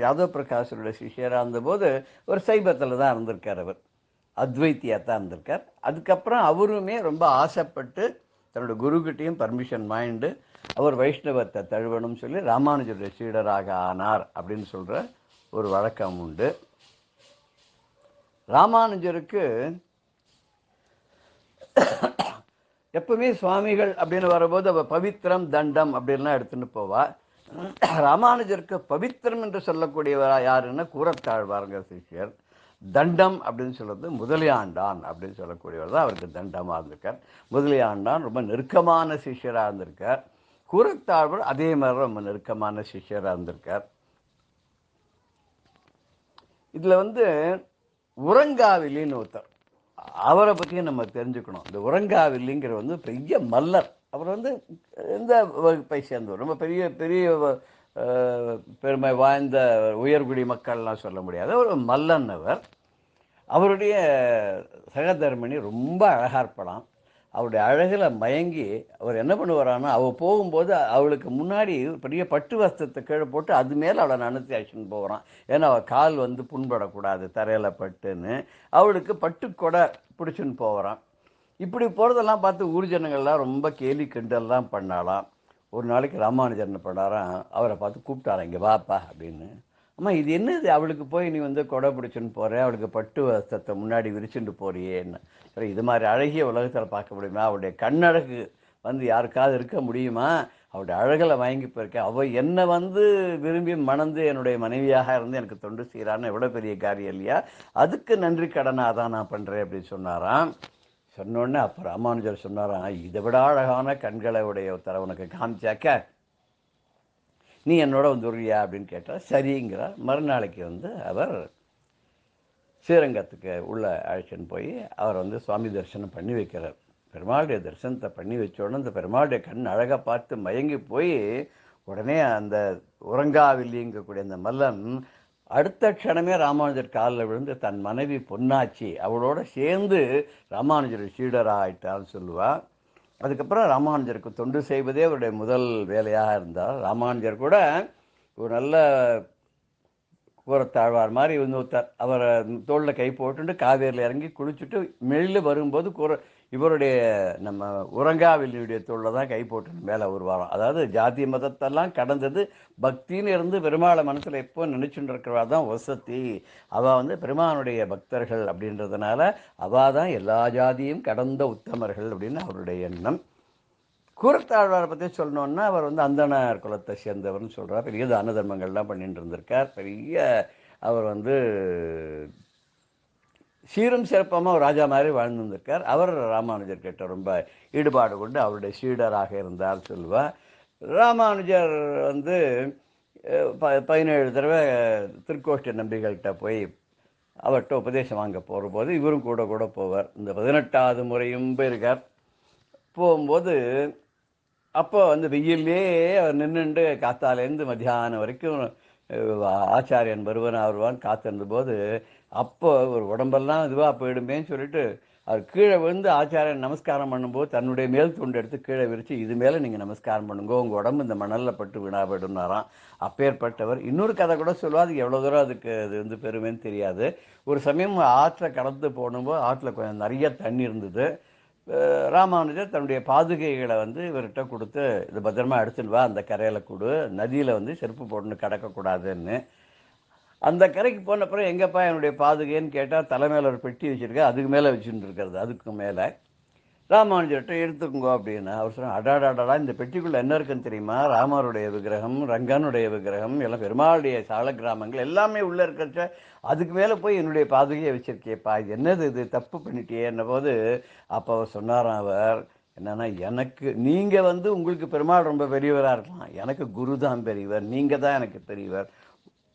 D: யாதவ பிரகாசருடைய சிஷ்யராக இருந்தபோது ஒரு சைபத்தில் தான் இருந்திருக்கார், அவர் அத்வைத்தியாக தான் இருந்திருக்கார். அதுக்கப்புறம் அவருமே ரொம்ப ஆசைப்பட்டு தன்னோட குருக்கிட்டையும் பர்மிஷன் வாங்கிட்டு அவர் வைஷ்ணவத்தை தழுவணும்னு சொல்லி ராமானுஜருடைய சீடராக ஆனார் அப்படின்னு சொல்கிற ஒரு வழக்கம் உண்டு. ராமானுஜருக்கு எப்பவுமே சுவாமிகள் அப்படின்னு வரும்போது அவள் பவித்திரம் தண்டம் அப்படின்லாம் எடுத்துன்னு போவா. ராமானுஜருக்கு பவித்திரம் என்று சொல்லக்கூடியவரா யாருன்னா கூரத்தாழ்வாருங்கிற சிஷ்யர். தண்டம் அப்படின்னு சொல்றது முதலியாண்டான் அப்படின்னு சொல்லக்கூடியவர் தான் அவருக்கு தண்டமாக இருந்திருக்கார். முதலியாண்டான் ரொம்ப நெருக்கமான சிஷ்யராக இருந்திருக்கார். கூரத்தாழ்வார் அதே மாதிரி ரொம்ப நெருக்கமான சிஷ்யராக இருந்திருக்கார். இதில் உறங்காவிலின்னு ஒருத்தர், அவரை பற்றியும் நம்ம தெரிஞ்சுக்கணும். இந்த உறங்காவில்லிங்கிற பெரிய மல்லர். அவர் எந்த வகுப்பை சேர்ந்தவர், ரொம்ப பெரிய பெரிய பெருமை வாய்ந்த உயர்குடி மக்கள்லாம் சொல்ல முடியாத ஒரு மல்லன் அவர். அவருடைய சகதர்மிணி ரொம்ப அழகாக இருப்பலாம். அவருடைய அழகில் மயங்கி அவர் என்ன பண்ணுவாரான்னா, அவள் போகும்போது அவளுக்கு முன்னாடி பெரிய பட்டு வஸ்திரத்தை கீழே போட்டு அது மேலே அவளை நனுத்தி அழைச்சின்னு போகிறான். ஏன்னா அவள் கால் புண்படக்கூடாது தரையில் பட்டுன்னு அவளுக்கு பட்டு கொடை பிடிச்சின்னு போகிறான். இப்படி போகிறதெல்லாம் பார்த்து ஊர்ஜனங்கள்லாம் ரொம்ப கேலி கிண்டல்லாம் பண்ணாலாம். ஒரு நாளைக்கு ராமானுஜர் என்ன பண்ணாராம், அவரை பார்த்து கூப்பிட்டாராம், இங்கே வாப்பா அப்படின்னு. அம்மா இது என்னது, அவளுக்கு போய் நீ கொடை பிடிச்சுன்னு போகிற, அவளுக்கு பட்டு வஸ்திரத்தை முன்னாடி விரிச்சுட்டு போறியேன்னு. சரி, இது மாதிரி அழகிய உலகத்தில் பார்க்க முடியுமா? அவளுடைய கண்ணழகு யாருக்காவது இருக்க முடியுமா? அவளுடைய அழகில் வாங்கி போயிருக்கேன். அவள் என்னை விரும்பி மணந்து என்னுடைய மனைவியாக இருந்து எனக்கு தொண்டு செய்கிறான்னு எவ்வளோ பெரிய காரியம் இல்லையா? அதுக்கு நன்றி கடனாக தான் நான் பண்ணுறேன் அப்படின்னு சொன்னாராம். சொன்னோடனே அப்போ ராமானுஜர் சொன்னாராம், இதை விட அழகான கண்களை உடைய ஒருத்தரை உனக்கு காமிச்சாக்க நீ என்னோட வருவியா அப்படின்னு கேட்டால் சரிங்கிறார். மறுநாளைக்கு அவர் ஸ்ரீரங்கத்துக்கு உள்ள அழைச்சின்னு போய் அவர் சுவாமி தரிசனம் பண்ணி வைக்கிறார். பெருமாளுடைய தரிசனத்தை பண்ணி வச்ச உடனே அந்த பெருமாளுடைய கண் அழகை பார்த்து மயங்கி போய் உடனே அந்த உறங்காவில்லிங்கக்கூடிய அந்த மல்லன் அடுத்த க்ஷணமே ராமானுஜர் காலில் விழுந்து தன் மனைவி பொன்னாச்சி அவளோட சேர்ந்து ராமானுஜர் சீடராக ஆயிட்டான்னு சொல்லுவாள். அதுக்கப்புறம் ராமானுஜருக்கு தொண்டு செய்வதே அவருடைய முதல் வேலையாக இருந்தார். ராமானுஜர் கூட ஒரு நல்ல கூரத்தாழ்வார் மாதிரி ஒருத்தர், அவரை தோளில் கை போட்டுட்டு காவேரியில் இறங்கி குளிச்சுட்டு மெல்ல வரும்போது இவருடைய நம்ம உறங்காவில்லியுடைய தோளில் தான் கை போட்டு மேலே வருவாராம். அதாவது ஜாதி மதத்தெல்லாம் கடந்தது பக்தின்னு இருந்து பெருமாளை மனசில் எப்போ நினைச்சுட்டு இருக்கிறவா தான் வசதி. அவள் பெருமானுடைய பக்தர்கள் அப்படின்றதுனால அவள் தான் எல்லா ஜாதியும் கடந்த உத்தமர்கள் அப்படின்னு அவருடைய எண்ணம். கூரத்தாழ்வாரை பற்றி சொல்லணுன்னா அவர் அந்தணர் குலத்தை சேர்ந்தவர்னு சொல்கிறார். பெரிய தான தர்மங்கள்லாம் பண்ணிட்டு இருந்திருக்கார். பெரிய அவர் சீரும் சிறப்பமாக ஒரு ராஜா மாதிரி வாழ்ந்துருக்கார். அவர் ராமானுஜர் கிட்ட ரொம்ப ஈடுபாடு கொண்டு அவருடைய சீடராக இருந்தார் சொல்லுவார். ராமானுஜர் 17 தடவை திருக்கோஷ்டி நம்பிகள்கிட்ட போய் அவர்கிட்ட உபதேசம் வாங்க போகிற போது இவரும் கூட கூட போவார். இந்த 18வது முறையும் போயிருக்கார். போகும்போது அப்போ வெயிலே அவர் நின்றுண்டு காத்தாலேருந்து மத்தியானம் வரைக்கும் ஆச்சாரியன் வருவான் காத்திருந்த போது அப்போ ஒரு உடம்பெல்லாம் இதுவாக போயிடுமேன்னு சொல்லிட்டு அவர் கீழே ஆச்சாரியன் நமஸ்காரம் பண்ணும்போது தன்னுடைய மேல் துண்டு எடுத்து கீழே விரித்து இது மேலே நீங்கள் நமஸ்காரம் பண்ணுங்க, உங்கள் உடம்பு இந்த மணலில் பட்டு வீணா போயிடுனாராம். அப்பேற்பட்டவர். இன்னொரு கதை கூட சொல்லுவா, அது எவ்வளோ தூரம் அதுக்கு அது பெருமைன்னு தெரியாது. ஒரு சமயம் ஆற்றை கடந்து போகும்போது ஆற்றில் கொஞ்சம் நிறைய தண்ணி இருந்தது. ராமானுஜர் தன்னுடைய பாதுகைகளை இவர்கிட்ட கொடுத்து இது பத்திரமா எடுத்துன்னு வா, அந்த கரையில் கொடு, நதியில் செருப்பு போட்டுன்னு கடக்கக்கூடாதுன்னு. அந்த கரைக்கு போனப்புறம் எங்கப்பா என்னுடைய பாதுகைன்னு கேட்டால் தலைமையில் ஒரு பெட்டி வச்சுருக்கா, அதுக்கு மேலே வச்சுட்டு இருக்கிறது. அதுக்கு மேலே ராமானுஜர்கிட்ட எடுத்துக்கோங்க அப்படின்னு அவர் சொன்னார். அடாடாடா, இந்த பெட்டிக்குள்ளே என்ன இருக்குன்னு தெரியுமா? ராமருடைய விக்கிரகம், ரங்கனுடைய விக்கிரகம், எல்லாம் பெருமாளுடைய சால கிராமங்கள் எல்லாமே உள்ளே இருக்கிறச்ச அதுக்கு மேலே போய் என்னுடைய பாதுகையை வச்சிருக்கேப்பா, இது என்னது, இது தப்பு பண்ணிட்டே என்ன போது. அப்போ அவர் சொன்னாராம், அவர் என்னன்னா, எனக்கு நீங்கள் உங்களுக்கு பெருமாள் ரொம்ப பெரியவராக இருக்கலாம், எனக்கு குரு தான் பெரியவர், நீங்கள் தான் எனக்கு பெரியவர்.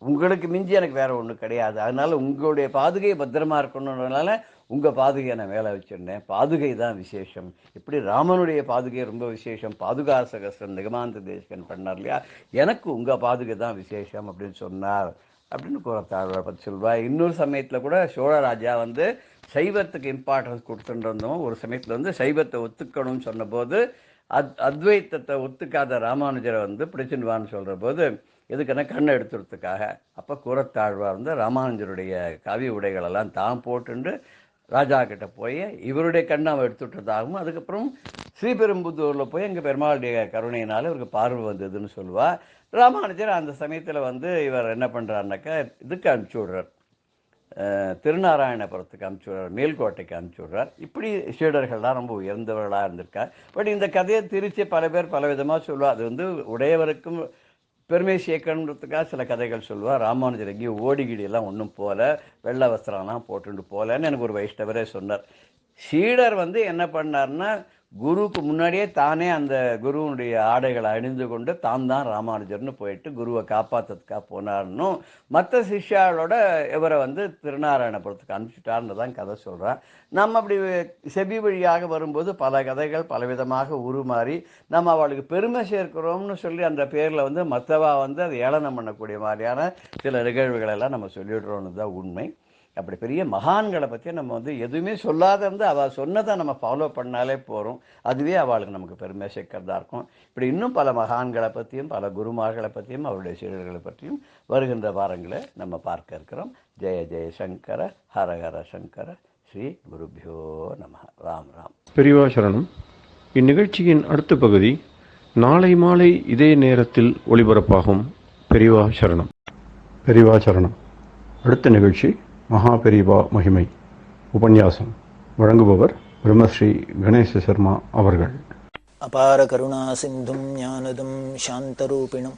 D: உங்களுக்கு மிஞ்சி எனக்கு வேற ஒன்றும் கிடையாது. அதனால உங்களுடைய பாதுகை பத்திரமா இருக்கணுன்றதுனால உங்கள் பாதுகையை நான் மேலே வச்சிருந்தேன். பாதுகை தான் விசேஷம். இப்படி ராமனுடைய பாதுகை ரொம்ப விசேஷம். பாதுகா சகஸ்ரம் நிகமாந்த தேசிகன் பண்ணார் இல்லையா, எனக்கு உங்கள் பாதுகை தான் விசேஷம் அப்படின்னு சொன்னார் அப்படின்னு கூறத்தாழ்வார் பற்றி சொல்வார். இன்னொரு சமயத்தில் கூட சோழராஜா வந்து சைவத்துக்கு இம்பார்ட்டன்ஸ் கொடுத்துட்டு ஒரு சமயத்தில் வந்து சைவத்தை ஒத்துக்கணும்னு சொன்னபோது அத்வைத்தத்தை ஒத்துக்காத ராமானுஜரை வந்து பிடிச்சின்வான்னு சொல்கிற போது எதுக்குன்னா கண்ணை எடுத்துறதுக்காக. அப்போ கூறத்தாழ்வார் வந்து ராமானுஜருடைய காவிய உடைகளெல்லாம் தான் போட்டுண்டு ராஜா கிட்ட போய் இவருடைய கண்ணை அவன் எடுத்துட்டதாகவும், அதுக்கப்புறம் ஸ்ரீபெரும்புதூரில் போய் எங்கள் பெருமாளுடைய கருணையினால இவருக்கு பார்வை வந்ததுன்னு சொல்லுவாள். ராமானுஜர் அந்த சமயத்தில் வந்து இவர் என்ன பண்ணுறாருனாக்கா இதுக்கு அனுப்பிச்சி விடுறார், திருநாராயணபுரத்துக்கு அனுப்பிச்சி விடுறார், மேல்கோட்டைக்கு அனுப்பிச்சி விடுறார். இப்படி சீடர்கள்லாம் ரொம்ப உயர்ந்தவர்களாக இருந்திருக்கார். பட் இந்த கதையை திரிச்சு பல பேர் பல விதமாக சொல்லுவாள். அது வந்து உடையவருக்கும் பெருமை சேர்க்கணுன்றதுக்காக சில கதைகள் சொல்லுவாள். ராமானுஜர் எங்கேயும் ஓடிகிடியெல்லாம் ஒன்றும் போல, வெள்ளை வஸ்திரம்லாம் போட்டுட்டு போகலன்னு எனக்கு ஒரு வைஷ்ணவரே சொன்னார். சீடர் வந்து என்ன பண்ணார்னா குருவுக்கு முன்னாடியே தானே அந்த குருவனுடைய ஆடைகளை அணிந்து கொண்டு தான் ராமானுஜர்னு போயிட்டு குருவை காப்பாற்றுறதுக்காக போனார்னும், மற்ற சிஷ்யாவோட இவரை வந்து திருநாராயணபுரத்துக்கு அனுப்பிச்சிட்டார்னு தான் கதை சொல்கிறார். நம்ம அப்படி செவி வழியாக வரும்போது பல கதைகள் பலவிதமாக உருமாறி நம்ம அவளுக்கு பெருமை சேர்க்கிறோம்னு சொல்லி அந்த பேரில் வந்து மற்றவா வந்து அதை ஏளனம் பண்ணக்கூடிய மாதிரியான சில நிகழ்வுகளெல்லாம் நம்ம சொல்லிடுறோன்னு தான் உண்மை. அப்படி பெரிய மகான்களை பற்றி நம்ம வந்து எதுவுமே சொல்லாத இருந்து அவள் சொன்னதை நம்ம ஃபாலோ பண்ணாலே போகிறோம். அதுவே அவளுக்கு நமக்கு பெருமை சேர்க்கிறதா இருக்கும். இப்படி இன்னும் பல மகான்களை பற்றியும் பல குருமார்களை பற்றியும் அவருடைய சீடர்களை பற்றியும் வருகின்ற வாரங்களை நம்ம பார்க்க இருக்கிறோம். ஜெய ஜெய சங்கர ஹர ஹர சங்கர ஸ்ரீ குருபியோ நம. ராம் ராம்.
A: பெரியவா சரணம். இந்நிகழ்ச்சியின் அடுத்த பகுதி நாளை மாலை இதே நேரத்தில் ஒளிபரப்பாகும். பெரியவா சரணம். பெரியவா சரணம். அடுத்த நிகழ்ச்சி மகா பெரியவா மகிமை உபன்யாசம். வழங்குபவர் பிரம்மஸ்ரீ கணேச சர்மா அவர்கள்.
B: அபார கருணா சிந்தும் ஞானதம் சாந்தரூபிணம்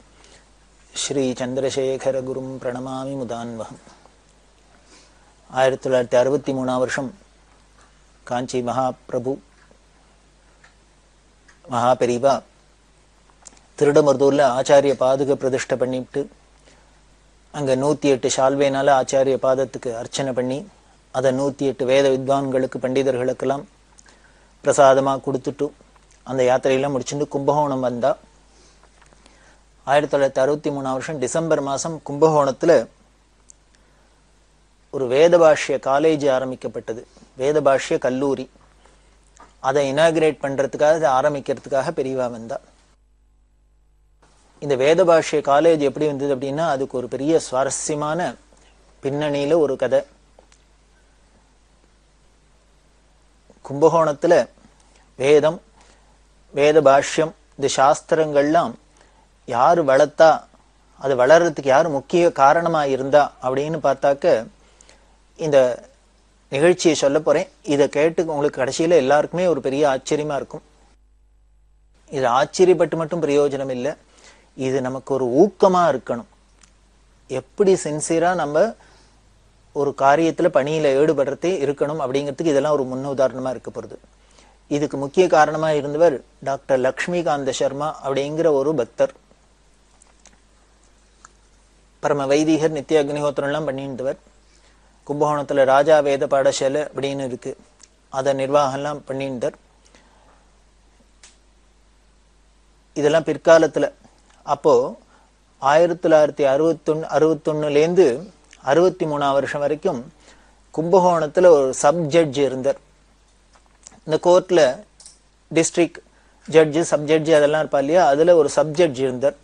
B: ஸ்ரீ சந்திரசேகர குரும் பிரணமாமி முதான்வகம். 1963 வருஷம் காஞ்சி மகாபிரபு மகா பெரியவா திருடமருதூர்ல ஆச்சாரிய பாதுக பிரதிஷ்டை பண்ணிவிட்டு அங்கே 108 ஷால்வேனால ஆச்சாரிய பாதத்துக்கு அர்ச்சனை பண்ணி அதை 108 வேத வித்வான்களுக்கு பண்டிதர்களுக்கெல்லாம் பிரசாதமாக கொடுத்துட்டு அந்த யாத்திரையெல்லாம் முடிச்சுட்டு கும்பகோணம் வந்தா. 1963 வருஷம் டிசம்பர் மாதம் கும்பகோணத்தில் ஒரு வேதபாஷ்ய காலேஜ் ஆரம்பிக்கப்பட்டது, வேதபாஷ்ய கல்லூரி. அதை இனாகிரேட் பண்ணுறதுக்காக, அதை ஆரம்பிக்கிறதுக்காக பெரியவா வந்தா. இந்த வேதபாஷ்ய காலேஜ் எப்படி வந்தது அப்படின்னா அதுக்கு ஒரு பெரிய சுவாரஸ்யமான பின்னணியில் ஒரு கதை. கும்பகோணத்தில் வேதம், வேத பாஷ்யம், இந்த சாஸ்திரங்கள்லாம் யார் வளர்த்தா, அது வளர்றதுக்கு யார் முக்கிய காரணமாக இருந்தா அப்படின்னு பார்த்தாக்க இந்த நிகழ்ச்சியை சொல்ல போகிறேன். இதை கேட்டு உங்களுக்கு கடைசியில் எல்லாருக்குமே ஒரு பெரிய ஆச்சரியமாக இருக்கும். இது ஆச்சரியப்பட்டு மட்டும் பிரயோஜனம் இல்லை, இது நமக்கு ஒரு ஊக்கமாக இருக்கணும். எப்படி சின்சியராக நம்ம ஒரு காரியத்தில் பணியில் ஈடுபடுறதே இருக்கணும் அப்படிங்கிறதுக்கு இதெல்லாம் ஒரு முன்னுதாரணமாக இருக்க போகிறது. இதுக்கு முக்கிய காரணமாக இருந்தவர் டாக்டர் லக்ஷ்மிகாந்த சர்மா அப்படிங்கிற ஒரு பக்தர். பரம வைதிகர், நித்திய அக்னிஹோத்திரம்லாம் பண்ணியிருந்தவர். கும்பகோணத்தில் ராஜா வேத பாடசாலை அப்படின்னு இருக்கு, அதை நிர்வாகம்லாம் பண்ணியிருந்தார். இதெல்லாம் பிற்காலத்தில் அப்போ 1961 63 வருஷம் வரைக்கும் கும்பகோணத்தில் ஒரு சப் ஜட்ஜ் இருந்தார். இந்த கோர்ட்டில் டிஸ்ட்ரிக்ட் ஜட்ஜு, சப் ஜட்ஜு அதெல்லாம் இருப்பா இல்லையா, அதில் ஒரு சப் ஜட்ஜ் இருந்தார்.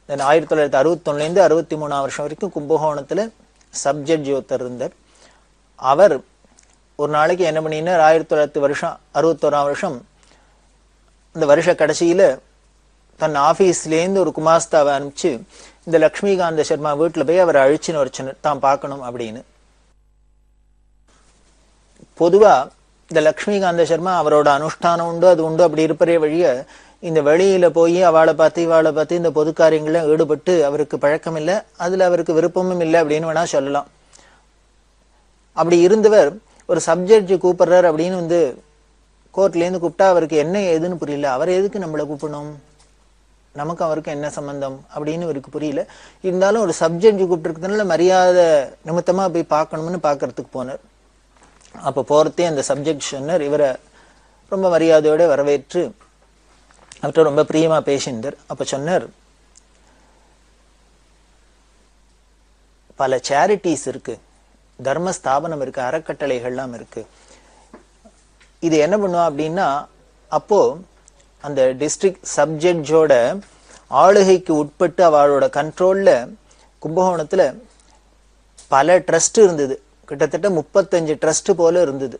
B: 1961 63 வருஷம் வரைக்கும் கும்பகோணத்தில் சப் ஜட்ஜ் ஒருத்தர் இருந்தார். அவர் ஒரு நாளைக்கு என்ன பண்ணினார், 1961 வருஷம் இந்த வருஷ கடைசியில் தன் ஆஃபீஸ்லேருந்து ஒரு குமாஸ்தாவை அனுப்பிச்சு இந்த லக்ஷ்மிகாந்த சர்மா வீட்டில் போய் அவரை அழிச்சுன்னு வச்சுன்னு தான் பார்க்கணும் அப்படின்னு. பொதுவாக இந்த லக்ஷ்மிகாந்த சர்மா அவரோட அனுஷ்டானம் உண்டு, அது உண்டு, அப்படி இருப்பதே வழிய இந்த வெளியில் போய் அவளை பார்த்து இவாளை பார்த்து இந்த பொது காரியங்களில் ஈடுபட்டு அவருக்கு பழக்கம் இல்லை, அதில் அவருக்கு விருப்பமும் இல்லை அப்படின்னு வேணா சொல்லலாம். அப்படி இருந்தவர் ஒரு சப்ஜெக்ட் கூப்பிடுறார் அப்படின்னு வந்து கோர்ட்லேருந்து கூப்பிட்டா அவருக்கு என்ன ஏதுன்னு புரியல. அவர் எதுக்கு நம்மளை கூப்பிடணும், நமக்கு அவருக்கு என்ன சம்பந்தம் அப்படின்னு இவருக்கு புரியல. இருந்தாலும் ஒரு சப்ஜெக்ட் கூப்பிட்டுருக்கிறதுனால மரியாதை நிமித்தமா போய் பார்க்கணும்னு பார்க்கறதுக்கு போனார். அப்ப போறதே அந்த சப்ஜெக்ட் சொன்னார். இவரை ரொம்ப மரியாதையோட வரவேற்று அவர்கிட்ட ரொம்ப பிரியமா பேசினார். அப்ப சொன்னார், பல சேரிட்டிஸ் இருக்கு, தர்ம ஸ்தாபனம் இருக்கு, அறக்கட்டளைகள்லாம் இருக்கு. இது என்ன பண்ணுவா அப்படின்னா, அப்போ அந்த டிஸ்ட்ரிக்ட் சப்ஜெக்டோட ஆளுகைக்கு உட்பட்டு அவளோட கண்ட்ரோல்ல கும்பகோணத்துல பல ட்ரஸ்ட் இருந்தது. கிட்டத்தட்ட 35 ட்ரஸ்ட் போல இருந்தது.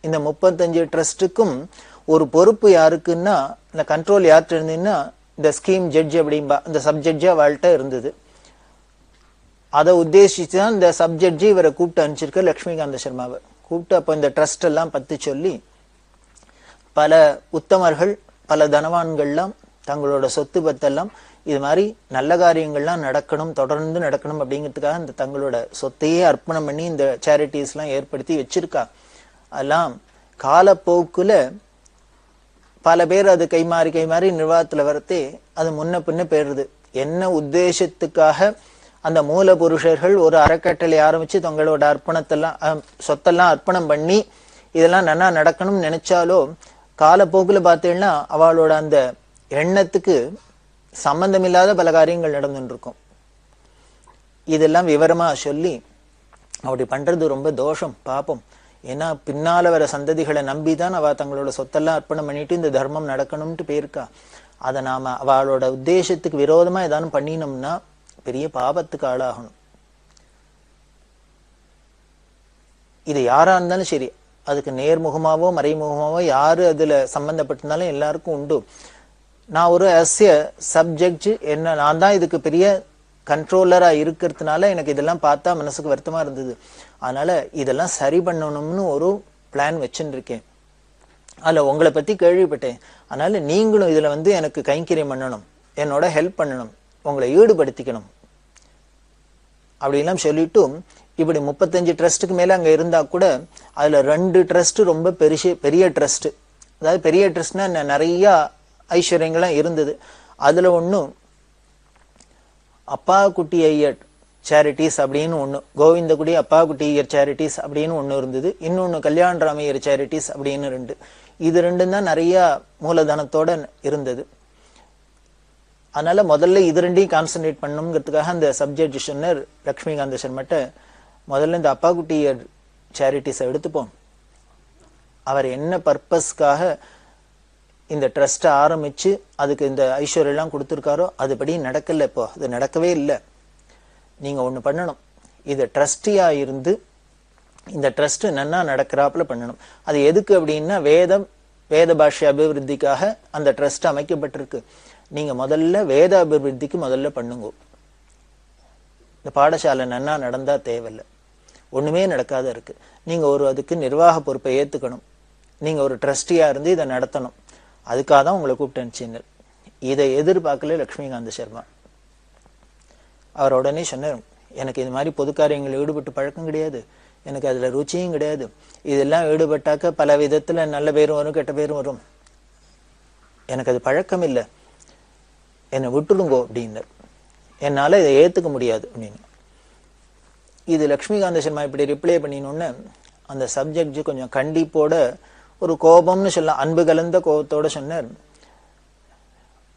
B: இந்த 35 ட்ரஸ்ட்டுக்கும் ஒரு பொறுப்பு யாருக்குன்னா, இந்த கண்ட்ரோல் யார்கிட்ட இருந்ததுன்னா இந்த ஸ்கீம் ஜட்ஜ் அப்படின்பா, இந்த சப்ஜெக்ட் அவள்கிட்ட இருந்தது. அதை உத்தேசிச்சு தான் இந்த சப்ஜெக்ட் இவரை கூப்பிட்டு அனுப்பிச்சிருக்க லட்சுமிகாந்த சர்மாவை கூப்பிட்டு அப்போ இந்த ட்ரஸ்ட் எல்லாம் பத்தி சொல்லி, பல உத்தமர்கள் பல தனவான்கள்லாம் தங்களோட சொத்து பத்தெல்லாம் இது மாதிரி நல்ல காரியங்கள்லாம் நடக்கணும், தொடர்ந்து நடக்கணும் அப்படிங்கிறதுக்காக இந்த தங்களோட சொத்தையே அர்ப்பணம் பண்ணி இந்த சேரிட்டிஸ் எல்லாம் ஏற்படுத்தி வச்சிருக்கா. அதெல்லாம் காலப்போக்குல பல பேர் அது கைமாறி நிர்வாகத்துல வரத்தே அது முன்ன பின்ன போயிடுது. என்ன உத்தேசத்துக்காக அந்த மூல புருஷர்கள் ஒரு அறக்கட்டளை ஆரம்பிச்சு தங்களோட அர்ப்பணத்தெல்லாம் சொத்தெல்லாம் அர்ப்பணம் பண்ணி இதெல்லாம் நன்னா நடக்கணும்னு நினைச்சாலோ காலப்போக்குல பார்த்தீங்கன்னா அவளோட அந்த எண்ணத்துக்கு சம்பந்தம் இல்லாத பல காரியங்கள் நடந்துட்டு இருக்கும். இதெல்லாம் விவரமா சொல்லி அப்படி பண்றது ரொம்ப தோஷம், பாப்பம். ஏன்னா பின்னால வர சந்ததிகளை நம்பிதான் அவ தங்களோட சொத்தெல்லாம் அர்ப்பணம் பண்ணிட்டு இந்த தர்மம் நடக்கணும்ட்டு போயிருக்கா. அதை நாம அவளோட உத்தேசத்துக்கு விரோதமா ஏதாவது பண்ணினோம்னா பெரிய பாபத்துக்கு ஆளாகணும். இது யாரா இருந்தாலும் சரி, அதுக்கு நேர்முகமாவோ மறைமுகமாவோ யாரு அதுல சம்பந்தப்பட்டிருந்தாலும் எல்லாருக்கும் உண்டு. நான் ஒரு சப்ஜெக்ட் என்ன, நான் தான் இதுக்கு பெரிய கண்ட்ரோலரா இருக்கிறதுனால எனக்கு இதெல்லாம் பார்த்தா மனசுக்கு வருத்தமா இருந்தது. அதனால இதெல்லாம் சரி பண்ணணும்னு ஒரு பிளான் வச்சுட்டு இருக்கேன். அதுல உங்களை பத்தி கேள்விப்பட்டேன். அதனால நீங்களும் இதுல எனக்கு கைங்கரியம் பண்ணணும், என்னோட ஹெல்ப் பண்ணணும், உங்களை ஈடுபடுத்திக்கணும் அப்படின்லாம் சொல்லிட்டு இப்படி 35 ட்ரஸ்ட்டுக்கு மேல அங்க இருந்தா கூட அதுல 2 ட்ரஸ்ட் ரொம்ப பெரிய ட்ரஸ்ட். அதாவது பெரிய ட்ரஸ்ட்னா நிறைய ஐஸ்வர்யங்கள்லாம் இருந்தது. அதுல ஒன்னும் அப்பா குட்டி ஐயர் சேரிட்டிஸ் அப்படின்னு ஒண்ணு, கோவிந்தகுடி அப்பா குட்டி ஐயர் சேரிட்டிஸ் அப்படின்னு ஒண்ணு இருந்தது. இன்னொன்னு கல்யாணராமையர் சேரிட்டிஸ் அப்படின்னு 2. இது 2 தான் நிறைய மூலதனத்தோட இருந்தது. அதனால முதல்ல இது 2ஐயும் கான்சன்ட்ரேட் பண்ணணுங்கிறதுக்காக அந்த சப்ஜெக்ட் சொன்னர் லட்சுமிகாந்த சர்மாட்ட, முதல்ல இந்த அப்பா குட்டியர் சேரிட்டிஸை எடுத்துப்போம். அவர் என்ன பர்பஸ்க்காக இந்த ட்ரஸ்ட்டை ஆரம்பிச்சு அதுக்கு இந்த ஐஸ்வர்யம் எல்லாம் கொடுத்துருக்காரோ அதுபடி நடக்கல. இப்போ அது நடக்கவே இல்லை. நீங்க ஒண்ணு பண்ணணும், இதை ட்ரஸ்டியா இருந்து இந்த ட்ரஸ்ட் நன்னா நடக்கிறாப்புல பண்ணணும். அது எதுக்கு அப்படின்னா வேத பாஷ்ய அபிவிருத்திக்காக அந்த ட்ரஸ்ட் அமைக்கப்பட்டிருக்கு. நீங்க முதல்ல வேத அபிவிருத்திக்கு முதல்ல பண்ணுங்க. இந்த பாடசாலை நன்னா நடந்தா தேவையில்லை, ஒண்ணுமே நடக்காத இருக்கு. நீங்க அதுக்கு நிர்வாக பொறுப்பை ஏத்துக்கணும். நீங்க ஒரு ட்ரஸ்டியா இருந்து இதை நடத்தணும். அதுக்காக தான் உங்களை கூப்பிட்டு அனுப்பிச்சிங்க. இதை எதிர்பார்க்கல லட்சுமிகாந்த சர்மா. அவர் உடனே சொன்னார், எனக்கு இது மாதிரி பொது காரியங்கள் ஈடுபட்டு பழக்கம் கிடையாது, எனக்கு அதுல ருச்சியும் கிடையாது. இதெல்லாம் ஈடுபட்டாக்க பல விதத்துல நல்ல பேரும் வரும் கெட்ட பேரும் வரும், எனக்கு அது பழக்கம் இல்லை, என்னை விட்டுடுங்கோ அப்படின்னார். என்னால இதை ஏத்துக்க முடியாது அப்படின்னு. இது லட்சுமிகாந்த சர்மா இப்படி ரிப்ளை பண்ணினோன்னு அந்த சப்ஜெக்ட் கொஞ்சம் கண்டிப்போட ஒரு கோபம்னு சொல்ல, அன்பு கலந்த கோபத்தோட சொன்னார்,